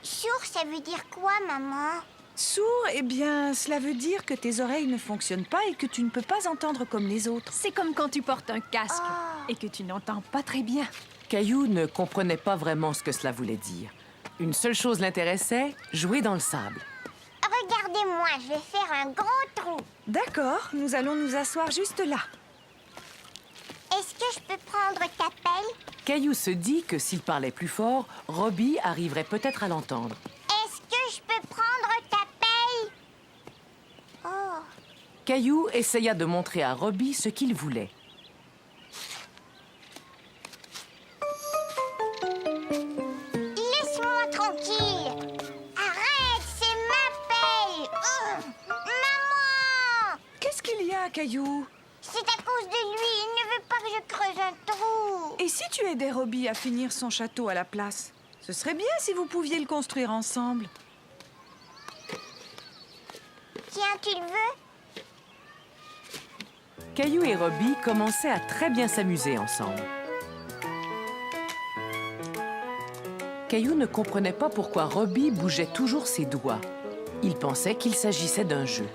Sourd, ça veut dire quoi, maman? Sourd, eh bien, cela veut dire que tes oreilles ne fonctionnent pas et que tu ne peux pas entendre comme les autres. C'est comme quand tu portes un casque et que tu n'entends pas très bien. Caillou ne comprenait pas vraiment ce que cela voulait dire. Une seule chose l'intéressait, jouer dans le sable. Regardez-moi, je vais faire un gros trou. D'accord, nous allons nous asseoir juste là. Est-ce que je peux prendre ta pelle? Caillou se dit que s'il parlait plus fort, Robbie arriverait peut-être à l'entendre. Est-ce que je peux prendre ta pelle? Oh. Caillou essaya de montrer à Robbie ce qu'il voulait. Laisse-moi tranquille. Arrête, c'est ma pelle. Maman! Qu'est-ce qu'il y a, Caillou? C'est à cause de lui. Il ne veut pas que je creuse un trou. Et si tu aidais Robbie à finir son château à la place? Ce serait bien si vous pouviez le construire ensemble. Tiens, tu le veux? Caillou et Robbie commençaient à très bien s'amuser ensemble. Caillou ne comprenait pas pourquoi Robbie bougeait toujours ses doigts. Il pensait qu'il s'agissait d'un jeu.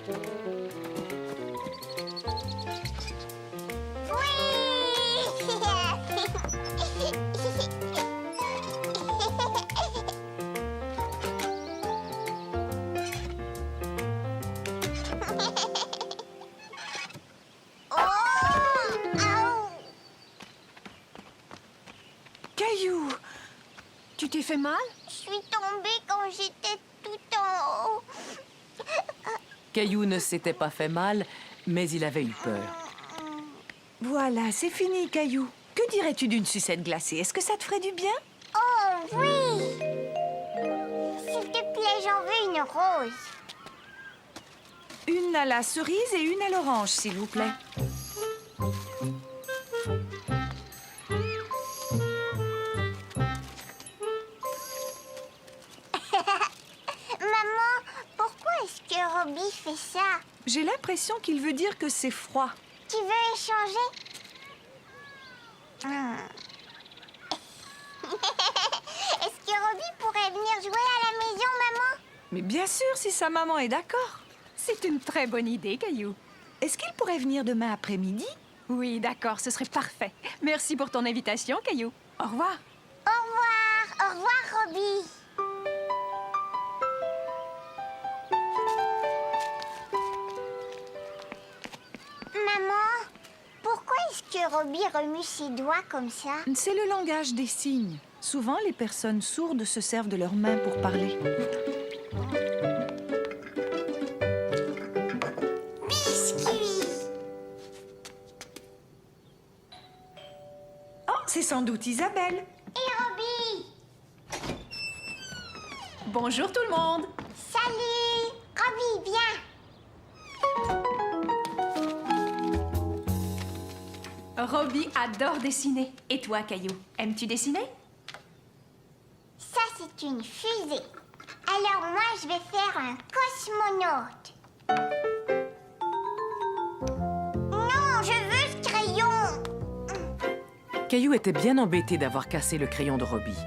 Caillou! Tu t'es fait mal? Je suis tombée quand j'étais tout en haut. Caillou ne s'était pas fait mal, mais il avait eu peur. Voilà, c'est fini, Caillou. Que dirais-tu d'une sucette glacée? Est-ce que ça te ferait du bien? Oh oui! S'il te plaît, j'en veux une rose. Une à la cerise et une à l'orange, s'il vous plaît. Maman, pourquoi est-ce que Robbie fait ça? J'ai l'impression qu'il veut dire que c'est froid. Tu veux échanger? Est-ce que Robbie pourrait venir jouer à la maison, maman? Mais bien sûr, si sa maman est d'accord. C'est une très bonne idée, Caillou. Est-ce qu'il pourrait venir demain après-midi? Oui, d'accord, ce serait parfait. Merci pour ton invitation, Caillou. Au revoir. Au revoir, Robbie. Maman, pourquoi est-ce que Robbie remue ses doigts comme ça? C'est le langage des signes. Souvent, les personnes sourdes se servent de leurs mains pour parler. Biscuit! Oh, c'est sans doute Isabelle. Et Robbie? Bonjour tout le monde. Salut! Robbie, viens! Robbie adore dessiner. Et toi, Caillou, aimes-tu dessiner? Ça, c'est une fusée. Alors moi, je vais faire un cosmonaute. Non, je veux ce crayon. Caillou était bien embêté d'avoir cassé le crayon de Robbie.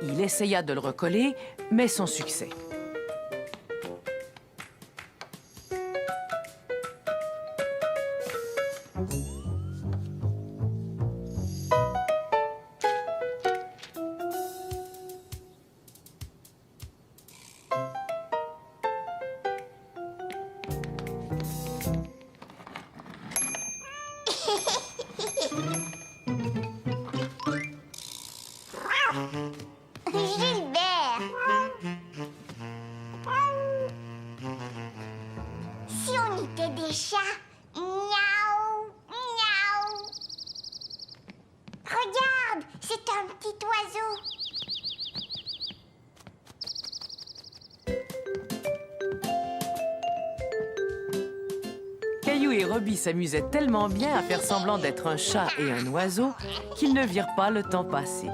Il essaya de le recoller, mais sans succès. Gilbert. Si on était des chats. Miaou, miaou. Regarde, c'est un petit oiseau. Caillou et Robbie s'amusaient tellement bien à faire semblant d'être un chat et un oiseau qu'ils ne virent pas le temps passer.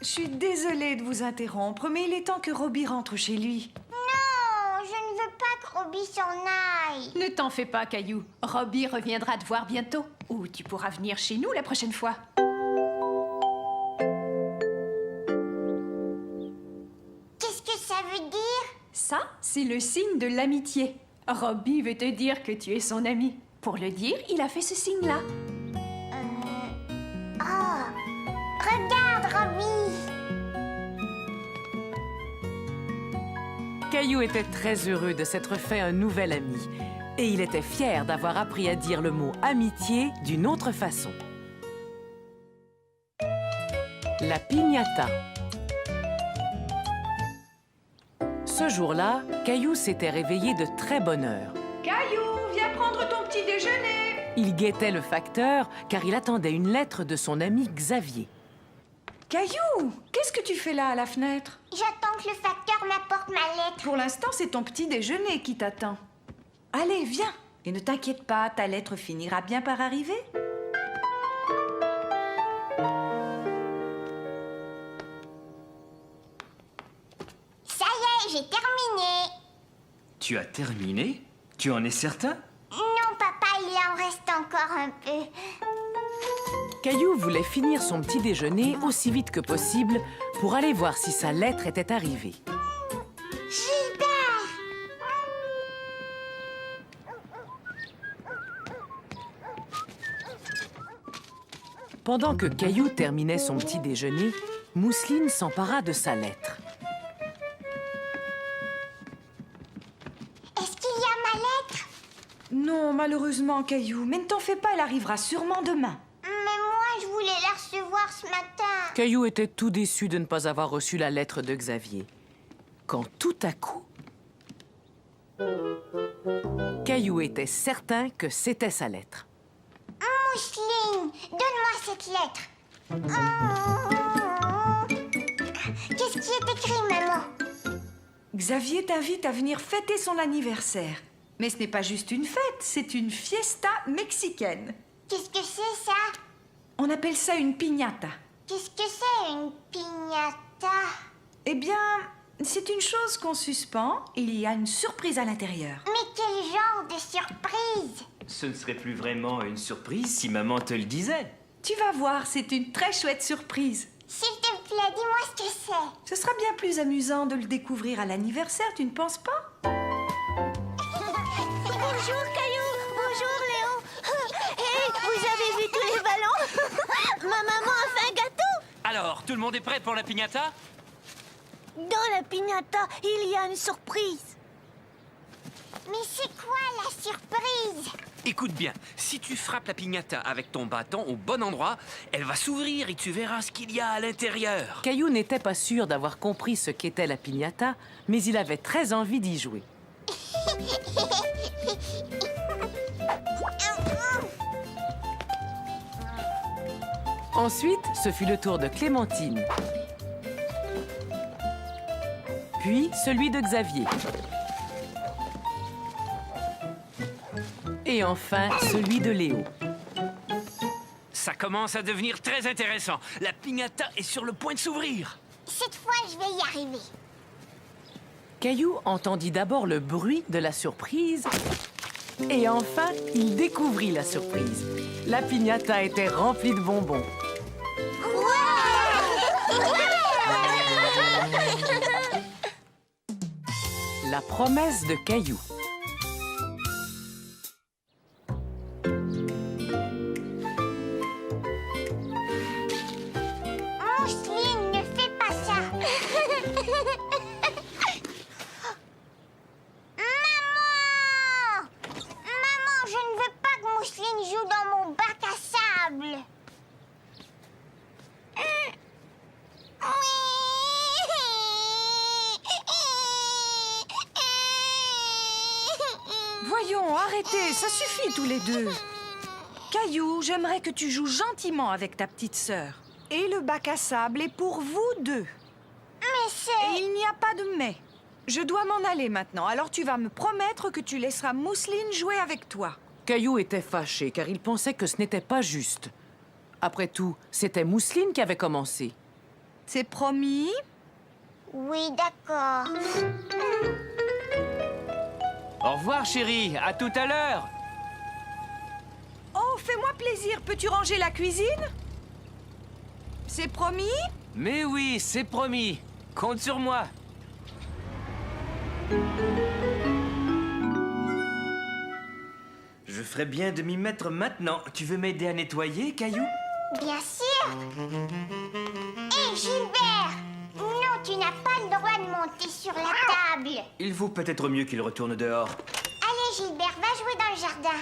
Je suis désolée de vous interrompre, mais il est temps que Robbie rentre chez lui. Non, je ne veux pas que Robbie s'en aille. Ne t'en fais pas, Caillou. Robbie reviendra te voir bientôt. Ou tu pourras venir chez nous la prochaine fois. Qu'est-ce que ça veut dire? Ça, c'est le signe de l'amitié. Robbie veut te dire que tu es son ami. Pour le dire, il a fait ce signe-là. Oh, regarde, Robbie. Caillou était très heureux de s'être fait un nouvel ami. Et il était fier d'avoir appris à dire le mot « amitié » d'une autre façon. La piñata. Ce jour-là, Caillou s'était réveillé de très bonne heure. Caillou, viens prendre ton petit déjeuner. Il guettait le facteur car il attendait une lettre de son ami Xavier. Caillou, qu'est-ce que tu fais là à la fenêtre? J'attends que le facteur m'apporte ma lettre. Pour l'instant, c'est ton petit déjeuner qui t'attend. Allez, viens. Et ne t'inquiète pas, ta lettre finira bien par arriver. Ça y est, j'ai terminé. Tu as terminé? Tu en es certain? Non, papa, il en reste encore un peu. Caillou voulait finir son petit déjeuner aussi vite que possible pour aller voir si sa lettre était arrivée. Gilbert! Pendant que Caillou terminait son petit déjeuner, Mousseline s'empara de sa lettre. Est-ce qu'il y a ma lettre? Non, malheureusement, Caillou. Mais ne t'en fais pas, elle arrivera sûrement demain. Mais moi, je voulais la recevoir ce matin. Caillou était tout déçu de ne pas avoir reçu la lettre de Xavier. Quand tout à coup... Caillou était certain que c'était sa lettre. Mousseline, donne-moi cette lettre. Qu'est-ce qui est écrit, maman? Xavier t'invite à venir fêter son anniversaire. Mais ce n'est pas juste une fête, c'est une fiesta mexicaine. Qu'est-ce que c'est, ça? On appelle ça une piñata. Qu'est-ce que c'est, une piñata? Eh bien, c'est une chose qu'on suspend et il y a une surprise à l'intérieur. Mais quel genre de surprise? Ce ne serait plus vraiment une surprise si maman te le disait. Tu vas voir, c'est une très chouette surprise. S'il te plaît, dis-moi ce que c'est. Ce sera bien plus amusant de le découvrir à l'anniversaire, tu ne penses pas? Bonjour, Caillou. Bonjour, Léo. Hé, vous avez vu tous les ballons? Ma maman a fait un gâteau. Alors, tout le monde est prêt pour la piñata? Dans la piñata, il y a une surprise. Mais c'est quoi la surprise? Écoute bien, si tu frappes la piñata avec ton bâton au bon endroit, elle va s'ouvrir et tu verras ce qu'il y a à l'intérieur. Caillou n'était pas sûr d'avoir compris ce qu'était la piñata, mais il avait très envie d'y jouer. Ensuite, ce fut le tour de Clémentine. Puis celui de Xavier. Et enfin, celui de Léo. Ça commence à devenir très intéressant. La piñata est sur le point de s'ouvrir. Cette fois, je vais y arriver. Caillou entendit d'abord le bruit de la surprise. Et enfin, il découvrit la surprise. La piñata était remplie de bonbons. La promesse de Caillou. Mousseline, ne fais pas ça. Maman! Maman, je ne veux pas que Mousseline joue dans mon bac à sable. Voyons, arrêtez, ça suffit tous les deux. Caillou, j'aimerais que tu joues gentiment avec ta petite sœur. Et le bac à sable est pour vous deux. Mais c'est... Et il n'y a pas de mais. Je dois m'en aller maintenant, alors tu vas me promettre que tu laisseras Mousseline jouer avec toi. Caillou était fâché car il pensait que ce n'était pas juste. Après tout, c'était Mousseline qui avait commencé. C'est promis? Oui, d'accord. Au revoir, chérie. À tout à l'heure. Oh, fais-moi plaisir, peux-tu ranger la cuisine? C'est promis? Mais oui, c'est promis. Compte sur moi. Je ferais bien de m'y mettre maintenant. Tu veux m'aider à nettoyer, Caillou? Bien sûr. Hé, Gilbert! Non, tu n'as pas le droit de monter sur la table. Il vaut peut-être mieux qu'il retourne dehors. Allez, Gilbert, va jouer dans le jardin.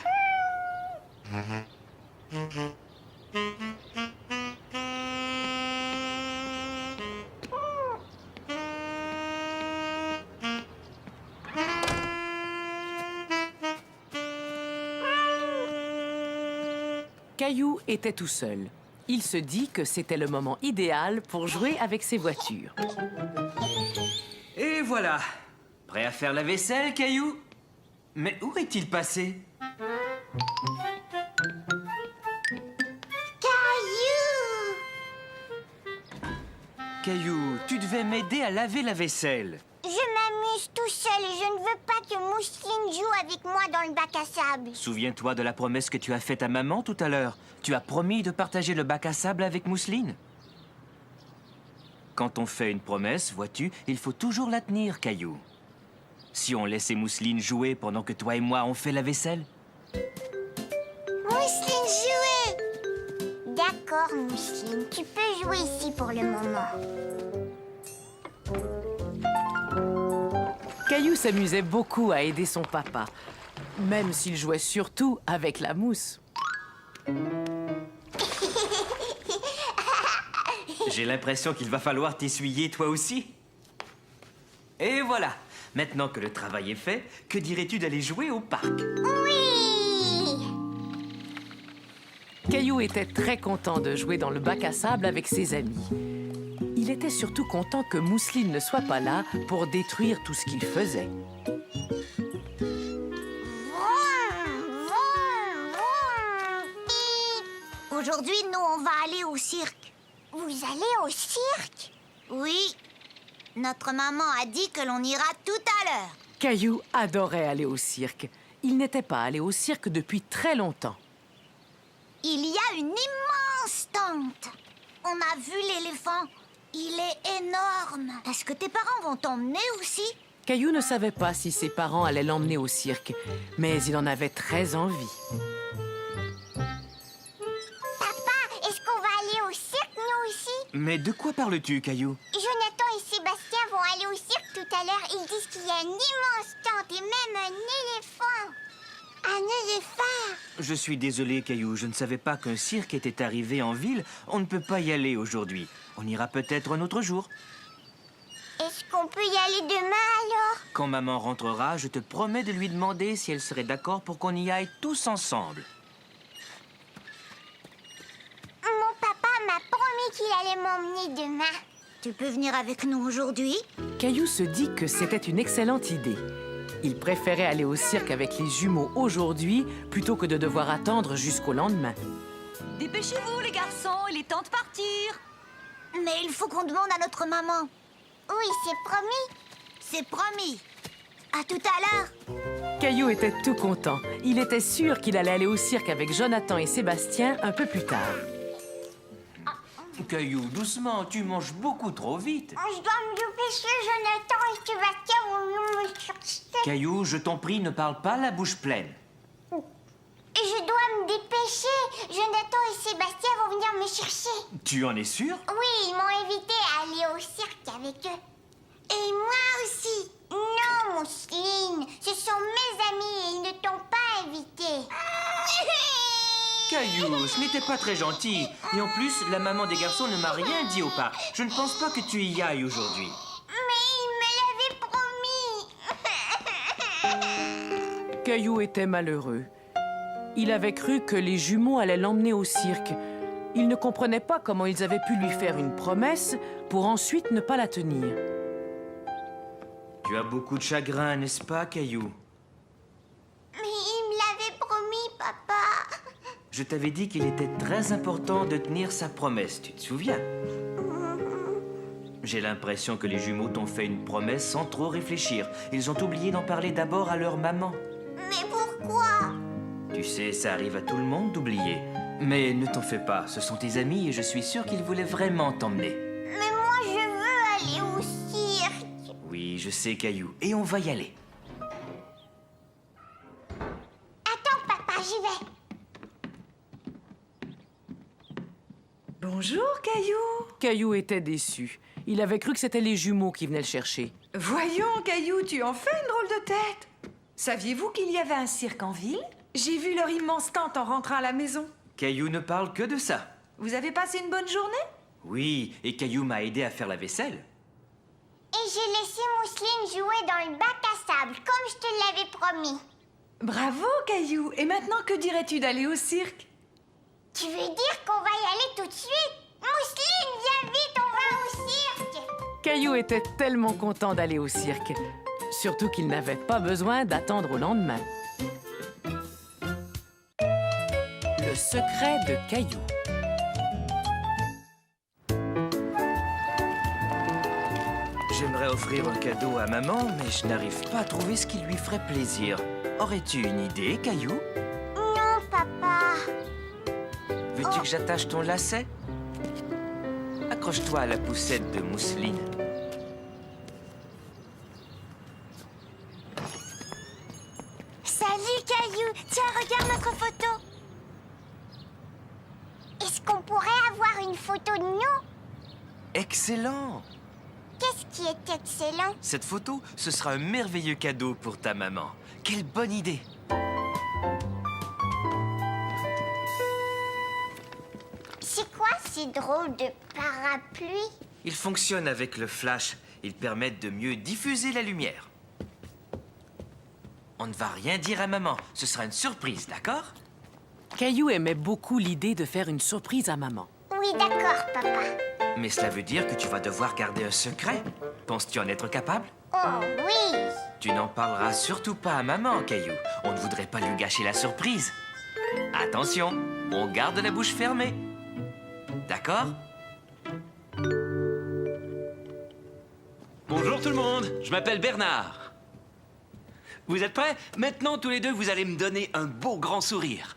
Caillou était tout seul. Il se dit que c'était le moment idéal pour jouer avec ses voitures. Et voilà. Prêt à faire la vaisselle, Caillou? Mais où est-il passé? Caillou! Caillou, tu devais m'aider à laver la vaisselle. Je m'amuse tout seul et je ne veux pas que Mousseline joue avec moi dans le bac à sable. Souviens-toi de la promesse que tu as faite à maman tout à l'heure. Tu as promis de partager le bac à sable avec Mousseline. Quand on fait une promesse, vois-tu, il faut toujours la tenir, Caillou. Si on laissait Mousseline jouer pendant que toi et moi on fait la vaisselle. Mousseline, jouer! D'accord, Mousseline, tu peux jouer ici pour le moment. Caillou s'amusait beaucoup à aider son papa, même s'il jouait surtout avec la mousse. J'ai l'impression qu'il va falloir t'essuyer toi aussi. Et voilà. Maintenant que le travail est fait, que dirais-tu d'aller jouer au parc? Oui! Caillou était très content de jouer dans le bac à sable avec ses amis. Il était surtout content que Mousseline ne soit pas là pour détruire tout ce qu'il faisait. Aujourd'hui, nous, on va aller au cirque. Vous allez au cirque? Oui. Notre maman a dit que l'on ira tout à l'heure. Caillou adorait aller au cirque. Il n'était pas allé au cirque depuis très longtemps. Il y a une immense tente. On a vu l'éléphant. Il est énorme. Est-ce que tes parents vont t'emmener aussi? Caillou ne savait pas si ses parents allaient l'emmener au cirque, mais il en avait très envie. Papa, est-ce qu'on va aller au cirque, nous aussi? Mais de quoi parles-tu, Caillou? Jonathan et Sébastien vont aller au cirque tout à l'heure. Ils disent qu'il y a une immense tente et même un éléphant. Un éléphant! Je suis désolé, Caillou. Je ne savais pas qu'un cirque était arrivé en ville. On ne peut pas y aller aujourd'hui. On ira peut-être un autre jour. Est-ce qu'on peut y aller demain alors? Quand maman rentrera, je te promets de lui demander si elle serait d'accord pour qu'on y aille tous ensemble. Mon papa m'a promis qu'il allait m'emmener demain. Tu peux venir avec nous aujourd'hui? Caillou se dit que c'était une excellente idée. Il préférait aller au cirque avec les jumeaux aujourd'hui plutôt que de devoir attendre jusqu'au lendemain. Dépêchez-vous, les garçons, il est temps de partir. Mais il faut qu'on demande à notre maman. Oui, c'est promis. C'est promis. À tout à l'heure. Caillou était tout content. Il était sûr qu'il allait aller au cirque avec Jonathan et Sébastien un peu plus tard. Caillou, doucement, tu manges beaucoup trop vite. Je dois me dépêcher, Jonathan et Sébastien vont venir me chercher. Caillou, je t'en prie, ne parle pas la bouche pleine. Et je dois me dépêcher. Jonathan et Sébastien vont venir me chercher. Tu en es sûr? Oui, ils m'ont invité à aller au cirque avec eux. Et moi aussi. Non, Mousseline, ce sont mes amis et ils ne t'ont pas invité. Caillou, ce n'était pas très gentil. Et en plus, la maman des garçons ne m'a rien dit au parc. Je ne pense pas que tu y ailles aujourd'hui. Mais ils me l'avaient promis. Caillou était malheureux. Il avait cru que les jumeaux allaient l'emmener au cirque. Il ne comprenait pas comment ils avaient pu lui faire une promesse pour ensuite ne pas la tenir. Tu as beaucoup de chagrin, n'est-ce pas, Caillou? Mais ils me l'avaient promis, papa. Je t'avais dit qu'il était très important de tenir sa promesse, tu te souviens? J'ai l'impression que les jumeaux t'ont fait une promesse sans trop réfléchir. Ils ont oublié d'en parler d'abord à leur maman. Mais pourquoi? Tu sais, ça arrive à tout le monde d'oublier. Mais ne t'en fais pas, ce sont tes amis et je suis sûr qu'ils voulaient vraiment t'emmener. Mais moi, je veux aller au cirque. Oui, je sais, Caillou, et on va y aller. Attends, papa, j'y vais. Bonjour, Caillou. Caillou était déçu. Il avait cru que c'était les jumeaux qui venaient le chercher. Voyons, Caillou, tu en fais une drôle de tête. Saviez-vous qu'il y avait un cirque en ville? J'ai vu leur immense tente en rentrant à la maison. Caillou ne parle que de ça. Vous avez passé une bonne journée? Oui, et Caillou m'a aidé à faire la vaisselle. Et j'ai laissé Mousseline jouer dans le bac à sable, comme je te l'avais promis. Bravo, Caillou. Et maintenant, que dirais-tu d'aller au cirque? Tu veux dire qu'on va y aller tout de suite? Mousseline, viens vite, on va au cirque. Caillou était tellement content d'aller au cirque. Surtout qu'il n'avait pas besoin d'attendre au lendemain. Le secret de Caillou. J'aimerais offrir un cadeau à maman, mais je n'arrive pas à trouver ce qui lui ferait plaisir. Aurais-tu une idée, Caillou? Non, papa. Veux-tu que j'attache ton lacet? Accroche-toi à la poussette de Mousseline. Salut, Caillou. Tiens, regarde notre photo. Est-ce qu'on pourrait avoir une photo de nous? Excellent! Qu'est-ce qui est excellent? Cette photo, ce sera un merveilleux cadeau pour ta maman. Quelle bonne idée! C'est quoi ces drôles de parapluies? Ils fonctionnent avec le flash. Ils permettent de mieux diffuser la lumière. On ne va rien dire à maman. Ce sera une surprise, d'accord? Caillou aimait beaucoup l'idée de faire une surprise à maman. Oui, d'accord, papa. Mais cela veut dire que tu vas devoir garder un secret. Penses-tu en être capable? Oh oui. Tu n'en parleras surtout pas à maman, Caillou. On ne voudrait pas lui gâcher la surprise. Attention, on garde la bouche fermée. D'accord? Bonjour tout le monde, je m'appelle Bernard. Vous êtes prêts? Maintenant, tous les deux, vous allez me donner un beau grand sourire.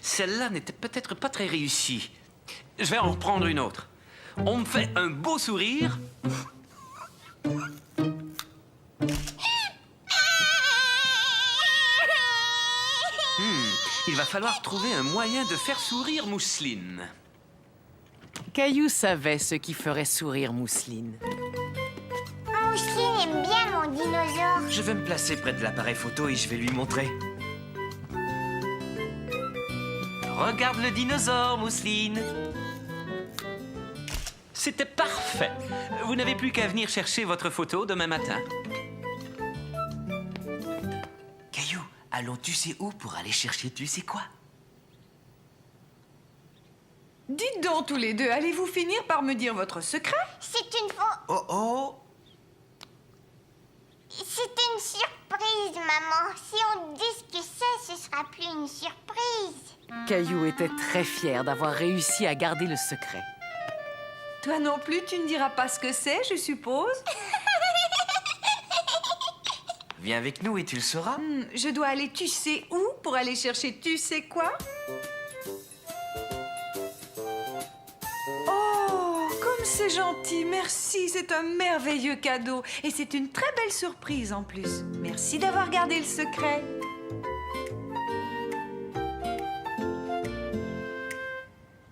Celle-là n'était peut-être pas très réussie. Je vais en reprendre une autre. On me fait un beau sourire. Il va falloir trouver un moyen de faire sourire Mousseline. Caillou savait ce qui ferait sourire Mousseline. Mousseline aime bien mon dinosaure. Je vais me placer près de l'appareil photo et je vais lui montrer. Regarde le dinosaure, Mousseline. C'était parfait. Vous n'avez plus qu'à venir chercher votre photo demain matin. Caillou, allons tu sais où pour aller chercher tu sais quoi? Dites donc tous les deux, allez-vous finir par me dire votre secret? C'est une faux... Oh oh! C'est une surprise, maman. Si on dit ce que c'est, ce sera plus une surprise. Caillou était très fier d'avoir réussi à garder le secret. Toi non plus, tu ne diras pas ce que c'est, je suppose? Viens avec nous et tu le sauras. Je dois aller tu sais où pour aller chercher tu sais quoi? Oh, comme c'est gentil, merci, c'est un merveilleux cadeau. Et c'est une très belle surprise en plus. Merci d'avoir gardé le secret.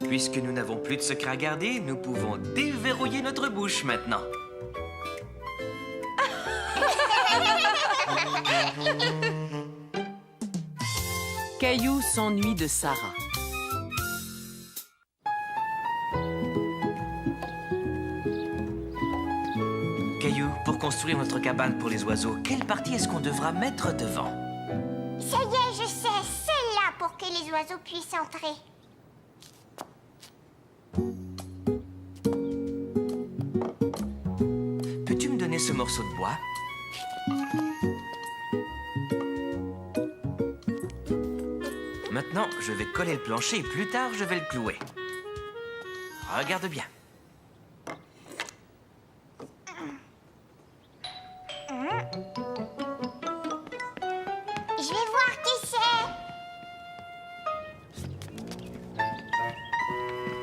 Puisque nous n'avons plus de secret à garder, nous pouvons déverrouiller notre bouche maintenant. Caillou s'ennuie de Sarah. Caillou, pour construire notre cabane pour les oiseaux, quelle partie est-ce qu'on devra mettre devant? Ça y est, je sais. Celle-là pour que les oiseaux puissent entrer. Peux-tu me donner ce morceau de bois? Maintenant, je vais coller le plancher et plus tard, je vais le clouer. Regarde bien. Je vais voir qui c'est.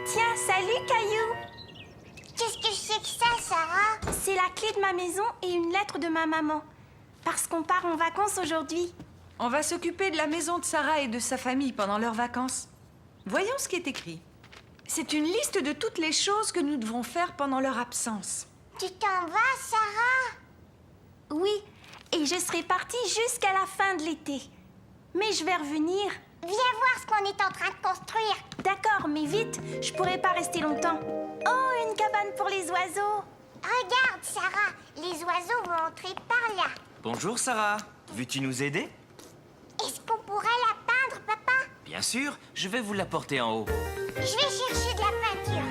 Tiens, salut Caillou. Qu'est-ce que c'est que ça, Sarah? C'est la clé de ma maison et une lettre de ma maman. Parce qu'on part en vacances aujourd'hui. On va s'occuper de la maison de Sarah et de sa famille pendant leurs vacances. Voyons ce qui est écrit. C'est une liste de toutes les choses que nous devons faire pendant leur absence. Tu t'en vas, Sarah? Oui, et je serai partie jusqu'à la fin de l'été. Mais je vais revenir. Viens voir ce qu'on est en train de construire. D'accord, mais vite, je pourrai pas rester longtemps. Oh, une cabane pour les oiseaux. Regarde, Sarah, les oiseaux vont entrer par là. Bonjour, Sarah. Veux-tu nous aider? Est-ce qu'on pourrait la peindre, papa? Bien sûr, je vais vous l'apporter en haut. Je vais chercher de la peinture.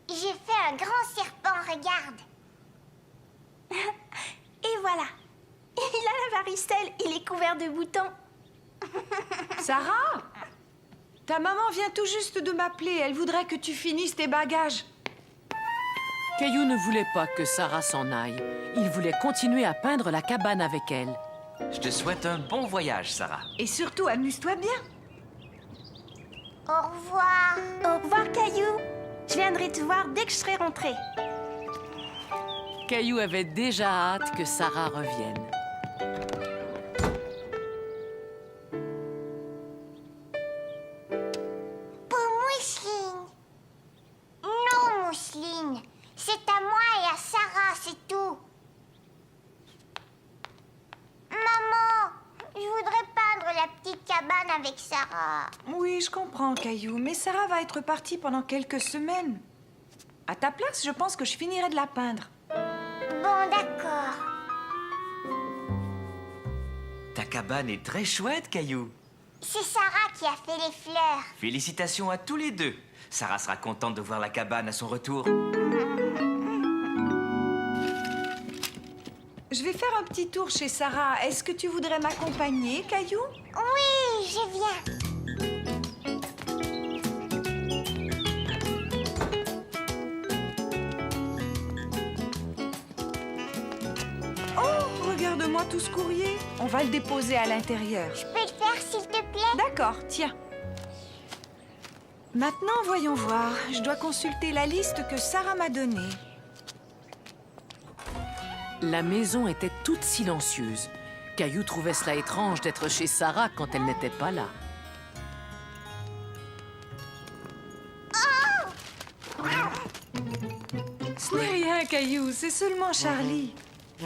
J'ai fait un grand serpent, regarde. Et voilà. Il a la varicelle, il est couvert de boutons. Sarah, ta maman vient tout juste de m'appeler. Elle voudrait que tu finisses tes bagages. Caillou ne voulait pas que Sarah s'en aille. Il voulait continuer à peindre la cabane avec elle. Je te souhaite un bon voyage, Sarah. Et surtout, amuse-toi bien. Au revoir. Au revoir, Caillou. Je viendrai te voir dès que je serai rentrée. Caillou avait déjà hâte que Sarah revienne. Pour Mousseline. Non, Mousseline. C'est à moi et à Sarah, c'est tout. Maman, je voudrais peindre la petite cabane avec Sarah. Oui, je comprends, Caillou, mais Sarah va être partie pendant quelques semaines. À ta place, je pense que je finirai de la peindre. Bon, d'accord. Ta cabane est très chouette, Caillou. C'est Sarah qui a fait les fleurs. Félicitations à tous les deux. Sarah sera contente de voir la cabane à son retour. Je vais faire un petit tour chez Sarah. Est-ce que tu voudrais m'accompagner, Caillou? Oui, je viens. Oh, regarde-moi tout ce courrier. On va le déposer à l'intérieur. Je peux le faire, s'il te plaît? D'accord, tiens. Maintenant, voyons voir. Je dois consulter la liste que Sarah m'a donnée. La maison était toute silencieuse. Caillou trouvait cela étrange d'être chez Sarah quand elle n'était pas là. Ce n'est rien, Caillou, c'est seulement Charlie.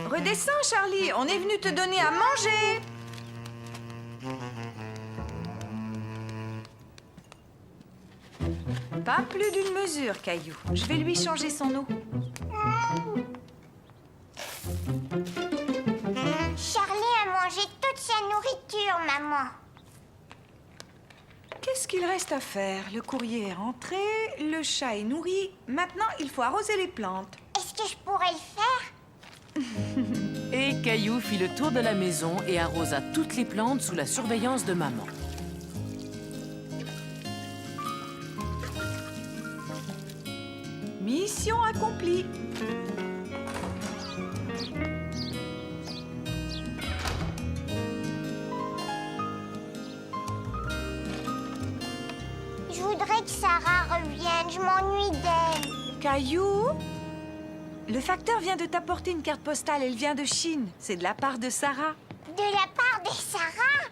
Redescends, Charlie, on est venu te donner à manger. Pas plus d'une mesure, Caillou. Je vais lui changer son eau. Charlie a mangé toute sa nourriture, maman. Qu'est-ce qu'il reste à faire? Le courrier est rentré, le chat est nourri. Maintenant, il faut arroser les plantes. Est-ce que je pourrais le faire? Et Caillou fit le tour de la maison et arrosa toutes les plantes sous la surveillance de maman. Mission accomplie. Je voudrais que Sarah revienne, je m'ennuie d'elle. Caillou? Le facteur vient de t'apporter une carte postale, elle vient de Chine. C'est de la part de Sarah. De la part de Sarah?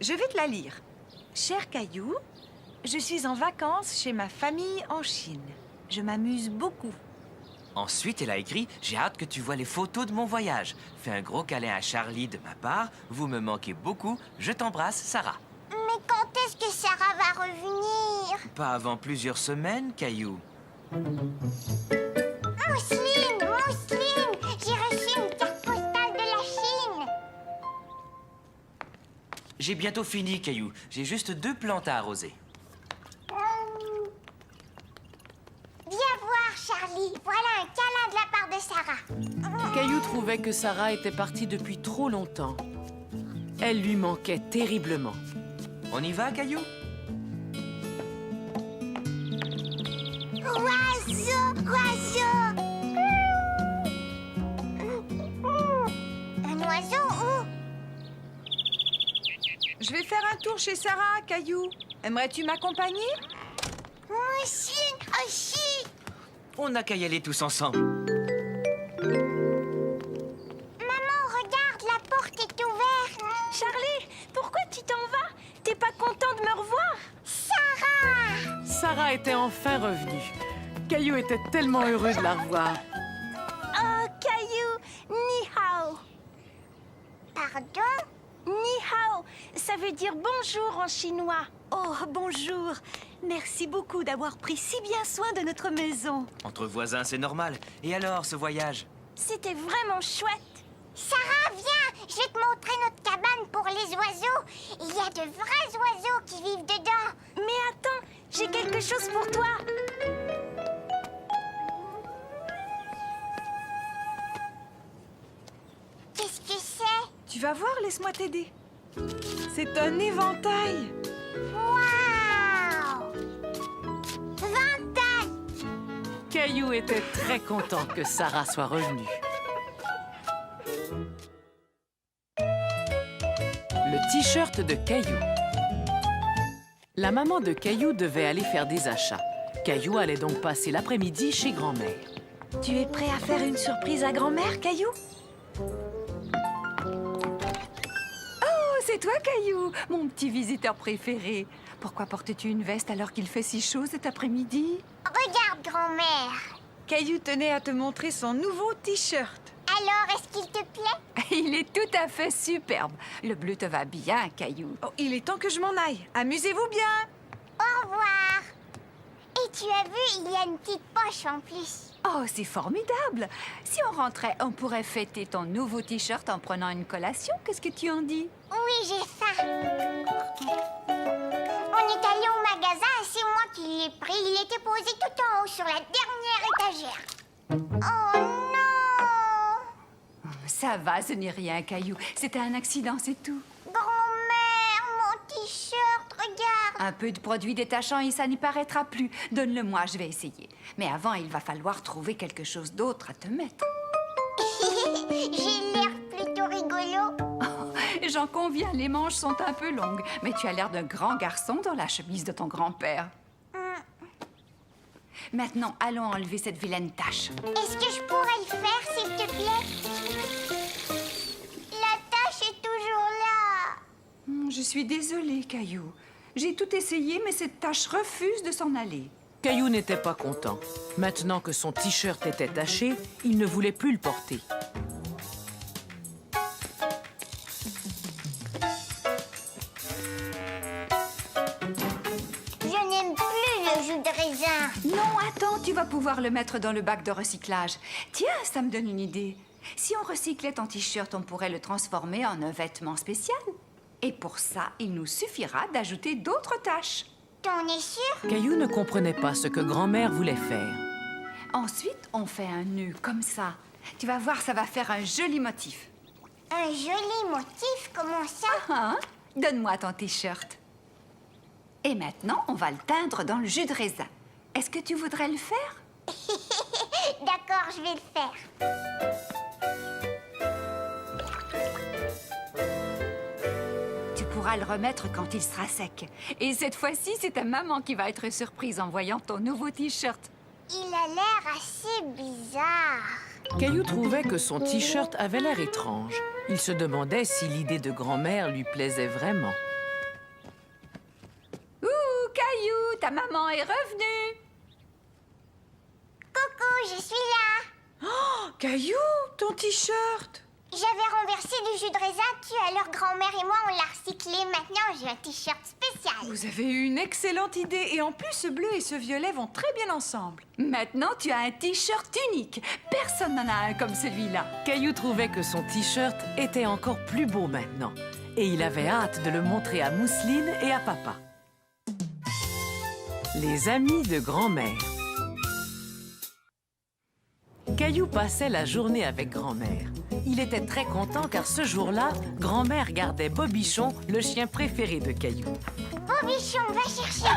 Je vais te la lire. Cher Caillou, je suis en vacances chez ma famille en Chine. Je m'amuse beaucoup. Ensuite, elle a écrit « J'ai hâte que tu vois les photos de mon voyage. Fais un gros câlin à Charlie de ma part. Vous me manquez beaucoup. Je t'embrasse, Sarah. » Mais quand est-ce que Sarah va revenir? Pas avant plusieurs semaines, Caillou. Mousseline, Mousseline, j'ai reçu une carte postale de la Chine. J'ai bientôt fini, Caillou. J'ai juste 2 plantes à arroser. Viens voir, Charlie. Voilà un câlin de la part de Sarah. Caillou trouvait que Sarah était partie depuis trop longtemps. Elle lui manquait terriblement. On y va, Caillou? Oiseau, oiseau. Un oiseau où? Je vais faire un tour chez Sarah, Caillou. Aimerais-tu m'accompagner? Mousseline aussi. On n'a qu'à y aller tous ensemble. Maman, regarde, la porte est ouverte. Charlie, pourquoi tu t'en vas? T'es pas content de me revoir? Sarah! Sarah était enfin revenue. Caillou était tellement heureux de la revoir. Oh, Caillou, ni hao. Pardon? Ni hao, ça veut dire bonjour en chinois. Oh, bonjour. Merci beaucoup d'avoir pris si bien soin de notre maison. Entre voisins, c'est normal. Et alors, ce voyage? C'était vraiment chouette. Sarah, viens! Je vais te montrer notre cabane pour les oiseaux. Il y a de vrais oiseaux qui vivent dedans. Mais attends, j'ai quelque chose pour toi. Qu'est-ce que c'est? Tu vas voir, laisse-moi t'aider. C'est un éventail. Waouh! 20 Caillou était très content que Sarah soit revenue. Le t-shirt de Caillou. La maman de Caillou devait aller faire des achats. Caillou allait donc passer l'après-midi chez grand-mère. Tu es prêt à faire une surprise à grand-mère, Caillou? Oh, c'est toi, Caillou, mon petit visiteur préféré. Pourquoi portes-tu une veste alors qu'il fait si chaud cet après-midi? Regarde, grand-mère. Caillou tenait à te montrer son nouveau t-shirt. Alors, est-ce qu'il te plaît? Il est tout à fait superbe. Le bleu te va bien, Caillou. Oh, il est temps que je m'en aille. Amusez-vous bien. Au revoir. Et tu as vu, il y a une petite poche en plus. Oh, c'est formidable. Si on rentrait, on pourrait fêter ton nouveau t-shirt en prenant une collation. Qu'est-ce que tu en dis? Oui, j'ai faim. On est allé au magasin et c'est moi qui l'ai pris. Il était posé tout en haut sur la dernière étagère. Oh non! Ça va, ce n'est rien, Caillou. C'était un accident, c'est tout. Grand-mère, mon t-shirt, regarde. Un peu de produit détachant et ça n'y paraîtra plus. Donne-le-moi, je vais essayer. Mais avant, il va falloir trouver quelque chose d'autre à te mettre. J'ai l'air plutôt rigolo. J'en conviens, les manches sont un peu longues. Mais tu as l'air d'un grand garçon dans la chemise de ton grand-père. Maintenant, allons enlever cette vilaine tache. Est-ce que je pourrais le faire, s'il te plaît? La tache est toujours là. Je suis désolée, Caillou. J'ai tout essayé, mais cette tache refuse de s'en aller. Caillou n'était pas content. Maintenant que son t-shirt était taché, il ne voulait plus le porter. Je n'aime plus le jus de raisin. Non, attends, tu vas pouvoir le mettre dans le bac de recyclage. Tiens, ça me donne une idée. Si on recyclait ton t-shirt, on pourrait le transformer en un vêtement spécial. Et pour ça, il nous suffira d'ajouter d'autres taches. T'en es sûr? Caillou ne comprenait pas ce que grand-mère voulait faire. Ensuite, on fait un nœud comme ça. Tu vas voir, ça va faire un joli motif. Un joli motif, comment ça? Hein? Donne-moi ton t-shirt. Et maintenant, on va le teindre dans le jus de raisin. Est-ce que tu voudrais le faire? D'accord, je vais le faire. Tu pourras le remettre quand il sera sec. Et cette fois-ci, c'est ta maman qui va être surprise en voyant ton nouveau t-shirt. Il a l'air assez bizarre. Caillou trouvait que son t-shirt avait l'air étrange. Il se demandait si l'idée de grand-mère lui plaisait vraiment. Ouh, Caillou, ta maman est revenue. Coucou, je suis là. Oh, Caillou, ton t-shirt. J'avais renversé du jus de raisin dessus, alors grand-mère et moi, on l'a recyclé. Maintenant, j'ai un t-shirt spécial. Vous avez eu une excellente idée. Et en plus, ce bleu et ce violet vont très bien ensemble. Maintenant, tu as un t-shirt unique. Personne n'en a un comme celui-là. Caillou trouvait que son t-shirt était encore plus beau maintenant. Et il avait hâte de le montrer à Mousseline et à papa. Les amis de grand-mère. Caillou passait la journée avec grand-mère. Il était très content car ce jour-là, grand-mère gardait Bobichon, le chien préféré de Caillou. Bobichon, va chercher.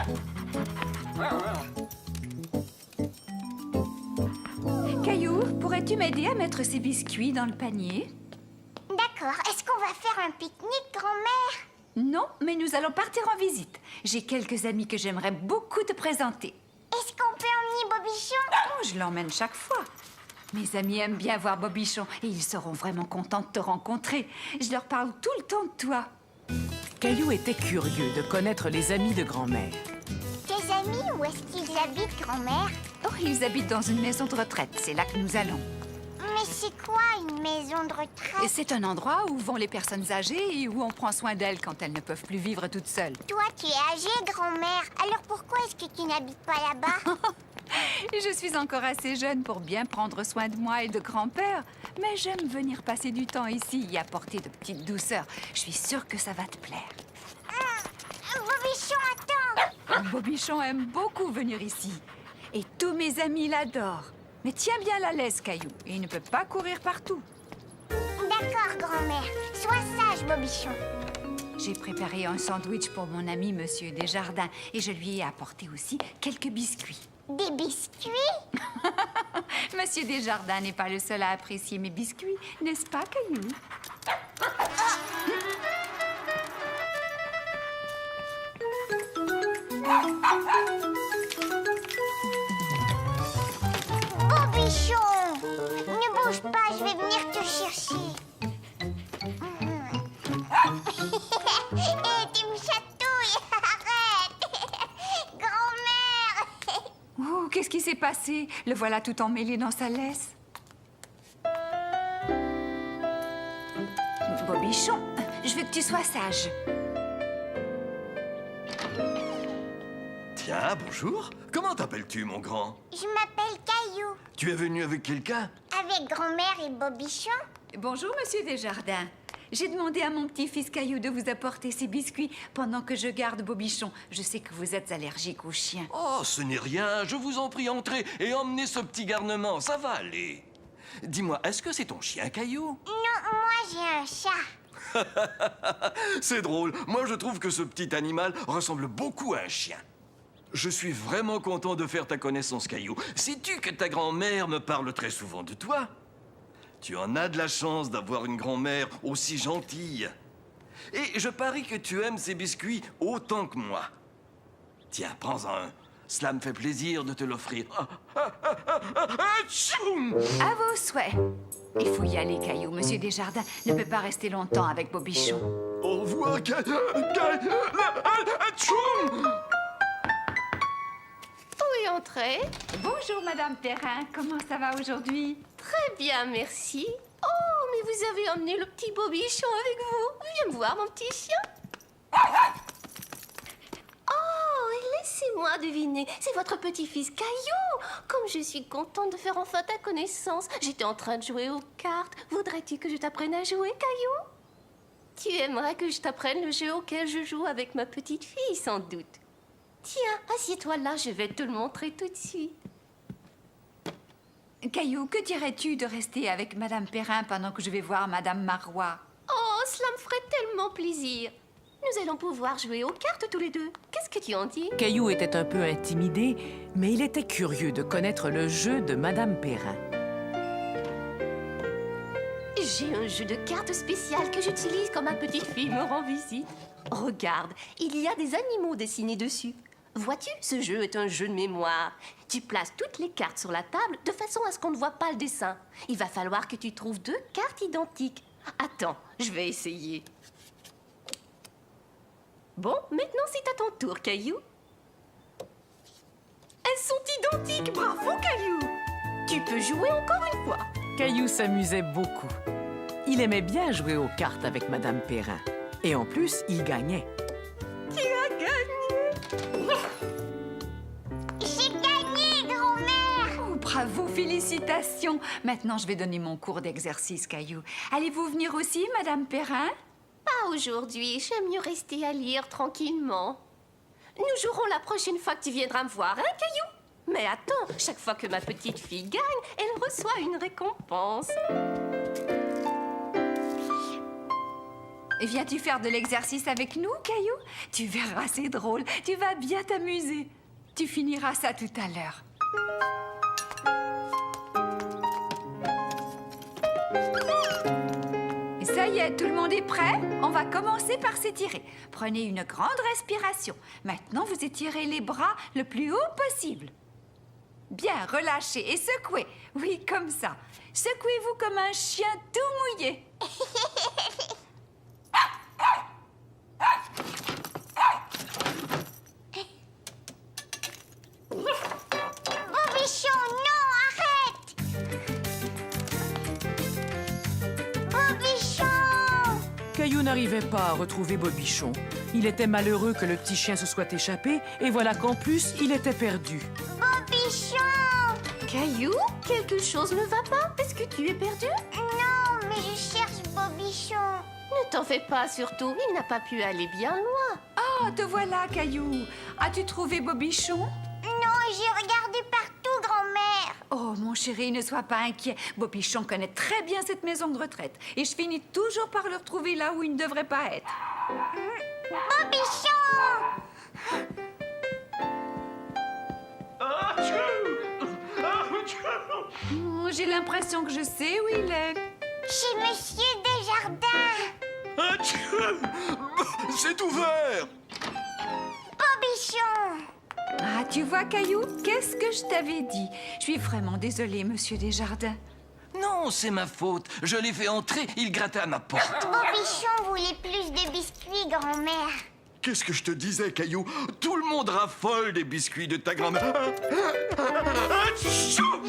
Caillou, pourrais-tu m'aider à mettre ces biscuits dans le panier? D'accord, est-ce qu'on va faire un pique-nique, grand-mère? Non, mais nous allons partir en visite. J'ai quelques amis que j'aimerais beaucoup te présenter. Est-ce qu'on peut emmener Bobichon? Oh, je l'emmène chaque fois. Mes amis aiment bien voir Bobichon et ils seront vraiment contents de te rencontrer. Je leur parle tout le temps de toi. Caillou était curieux de connaître les amis de grand-mère. Tes amis, où est-ce qu'ils habitent, grand-mère? Oh, ils habitent dans une maison de retraite. C'est là que nous allons. Mais c'est quoi une maison de retraite? C'est un endroit où vont les personnes âgées et où on prend soin d'elles quand elles ne peuvent plus vivre toutes seules. Toi, tu es âgée, grand-mère. Alors pourquoi est-ce que tu n'habites pas là-bas? Je suis encore assez jeune pour bien prendre soin de moi et de grand-père. Mais j'aime venir passer du temps ici et apporter de petites douceurs. Je suis sûre que ça va te plaire. Bobichon, attends! Bobichon aime beaucoup venir ici. Et tous mes amis l'adorent. Mais tiens bien la laisse, Caillou. Il ne peut pas courir partout. D'accord, grand-mère. Sois sage, Bobichon. J'ai préparé un sandwich pour mon ami Monsieur Desjardins et je lui ai apporté aussi quelques biscuits. Des biscuits? Monsieur Desjardins n'est pas le seul à apprécier mes biscuits, n'est-ce pas, Caillou? Bobichon! Ne bouge pas, je vais venir te chercher. Hé, tu me chatouilles! Arrête! Grand-mère! Oh, qu'est-ce qui s'est passé? Le voilà tout emmêlé dans sa laisse. Bobichon, je veux que tu sois sage. Tiens, bonjour. Comment t'appelles-tu, mon grand? Je m'appelle Caillou, Tu es venu avec quelqu'un? avec grand-mère et Bobichon. Bonjour, Monsieur Desjardins. J'ai demandé à mon petit-fils Caillou de vous apporter ces biscuits pendant que je garde Bobichon. Je sais que vous êtes allergique aux chiens. Oh, ce n'est rien. Je vous en prie, entrez et emmenez ce petit garnement. Ça va aller. Dis-moi, est-ce que c'est ton chien, Caillou? Non, moi j'ai un chat. C'est drôle. Moi, je trouve que ce petit animal ressemble beaucoup à un chien. Je suis vraiment content de faire ta connaissance, Caillou. Sais-tu que ta grand-mère me parle très souvent de toi? Tu en as de la chance d'avoir une grand-mère aussi gentille. Et je parie que tu aimes ces biscuits autant que moi. Tiens, prends-en un. Cela me fait plaisir de te l'offrir. Atchoum! À vos souhaits. Il faut y aller, Caillou. Monsieur Desjardins ne peut pas rester longtemps avec Bobichon. Au revoir, Atchoum! Oui, entrez. Bonjour, Madame Perrin. Comment ça va aujourd'hui? Très bien, merci. Oh, mais vous avez emmené le petit Bobichon avec vous. Viens me voir, mon petit chien. Oh, et laissez-moi deviner. C'est votre petit-fils Caillou. Comme je suis contente de faire enfin ta connaissance. J'étais en train de jouer aux cartes. Voudrais-tu que je t'apprenne à jouer, Caillou? Tu aimerais que je t'apprenne le jeu auquel je joue avec ma petite fille, sans doute. Tiens, assieds-toi là, je vais te le montrer tout de suite. Caillou, que dirais-tu de rester avec Madame Perrin pendant que je vais voir Madame Marois? Oh, cela me ferait tellement plaisir. Nous allons pouvoir jouer aux cartes tous les deux. Qu'est-ce que tu en dis? Caillou était un peu intimidé, mais il était curieux de connaître le jeu de Madame Perrin. J'ai un jeu de cartes spécial que j'utilise quand ma petite fille me rend visite. Regarde, il y a des animaux dessinés dessus. Vois-tu, ce jeu est un jeu de mémoire. Tu places toutes les cartes sur la table de façon à ce qu'on ne voit pas le dessin. Il va falloir que tu trouves 2 cartes identiques. Attends, je vais essayer. Bon, maintenant c'est à ton tour, Caillou. Elles sont identiques, bravo, Caillou. Tu peux jouer encore une fois. Caillou s'amusait beaucoup. Il aimait bien jouer aux cartes avec Madame Perrin. Et en plus, il gagnait. Tu as gagné. J'ai gagné, grand-mère. Oh, bravo, félicitations. Maintenant, je vais donner mon cours d'exercice, Caillou. Allez-vous venir aussi, Madame Perrin? Pas aujourd'hui, j'aime mieux rester à lire tranquillement. Nous jouerons la prochaine fois que tu viendras me voir, hein, Caillou? Mais attends, chaque fois que ma petite fille gagne, elle reçoit une récompense. Viens-tu faire de l'exercice avec nous, Caillou? Tu verras, c'est drôle. Tu vas bien t'amuser. Tu finiras ça tout à l'heure. Ça y est, tout le monde est prêt? On va commencer par s'étirer. Prenez une grande respiration. Maintenant, vous étirez les bras le plus haut possible. Bien, relâchez et secouez. Oui, comme ça. Secouez-vous comme un chien tout mouillé. Bobichon, non, arrête. Bobichon. Caillou n'arrivait pas à retrouver Bobichon. Il était malheureux que le petit chien se soit échappé, et voilà qu'en plus, il était perdu. Bobichon. Caillou, quelque chose ne va pas? Est-ce que tu es perdu? Non, mais je cherche Bobichon. Ne t'en fais pas, surtout. Il n'a pas pu aller bien loin. Oh, te voilà, Caillou. As-tu trouvé Bobichon? Non, j'ai regardé partout, grand-mère. Oh, mon chéri, ne sois pas inquiet. Bobichon connaît très bien cette maison de retraite. Et je finis toujours par le retrouver là où il ne devrait pas être. Bobichon. J'ai l'impression que je sais où il est. Chez Monsieur Desjardins. C'est ouvert! Bobichon. Ah, tu vois, Caillou, qu'est-ce que je t'avais dit? Je suis vraiment désolée, Monsieur Desjardins. Non, c'est ma faute. Je l'ai fait entrer, il grattait à ma porte. Bobichon voulait plus de biscuits, grand-mère. Qu'est-ce que je te disais, Caillou? Tout le monde raffole des biscuits de ta grand-mère. Atchoum!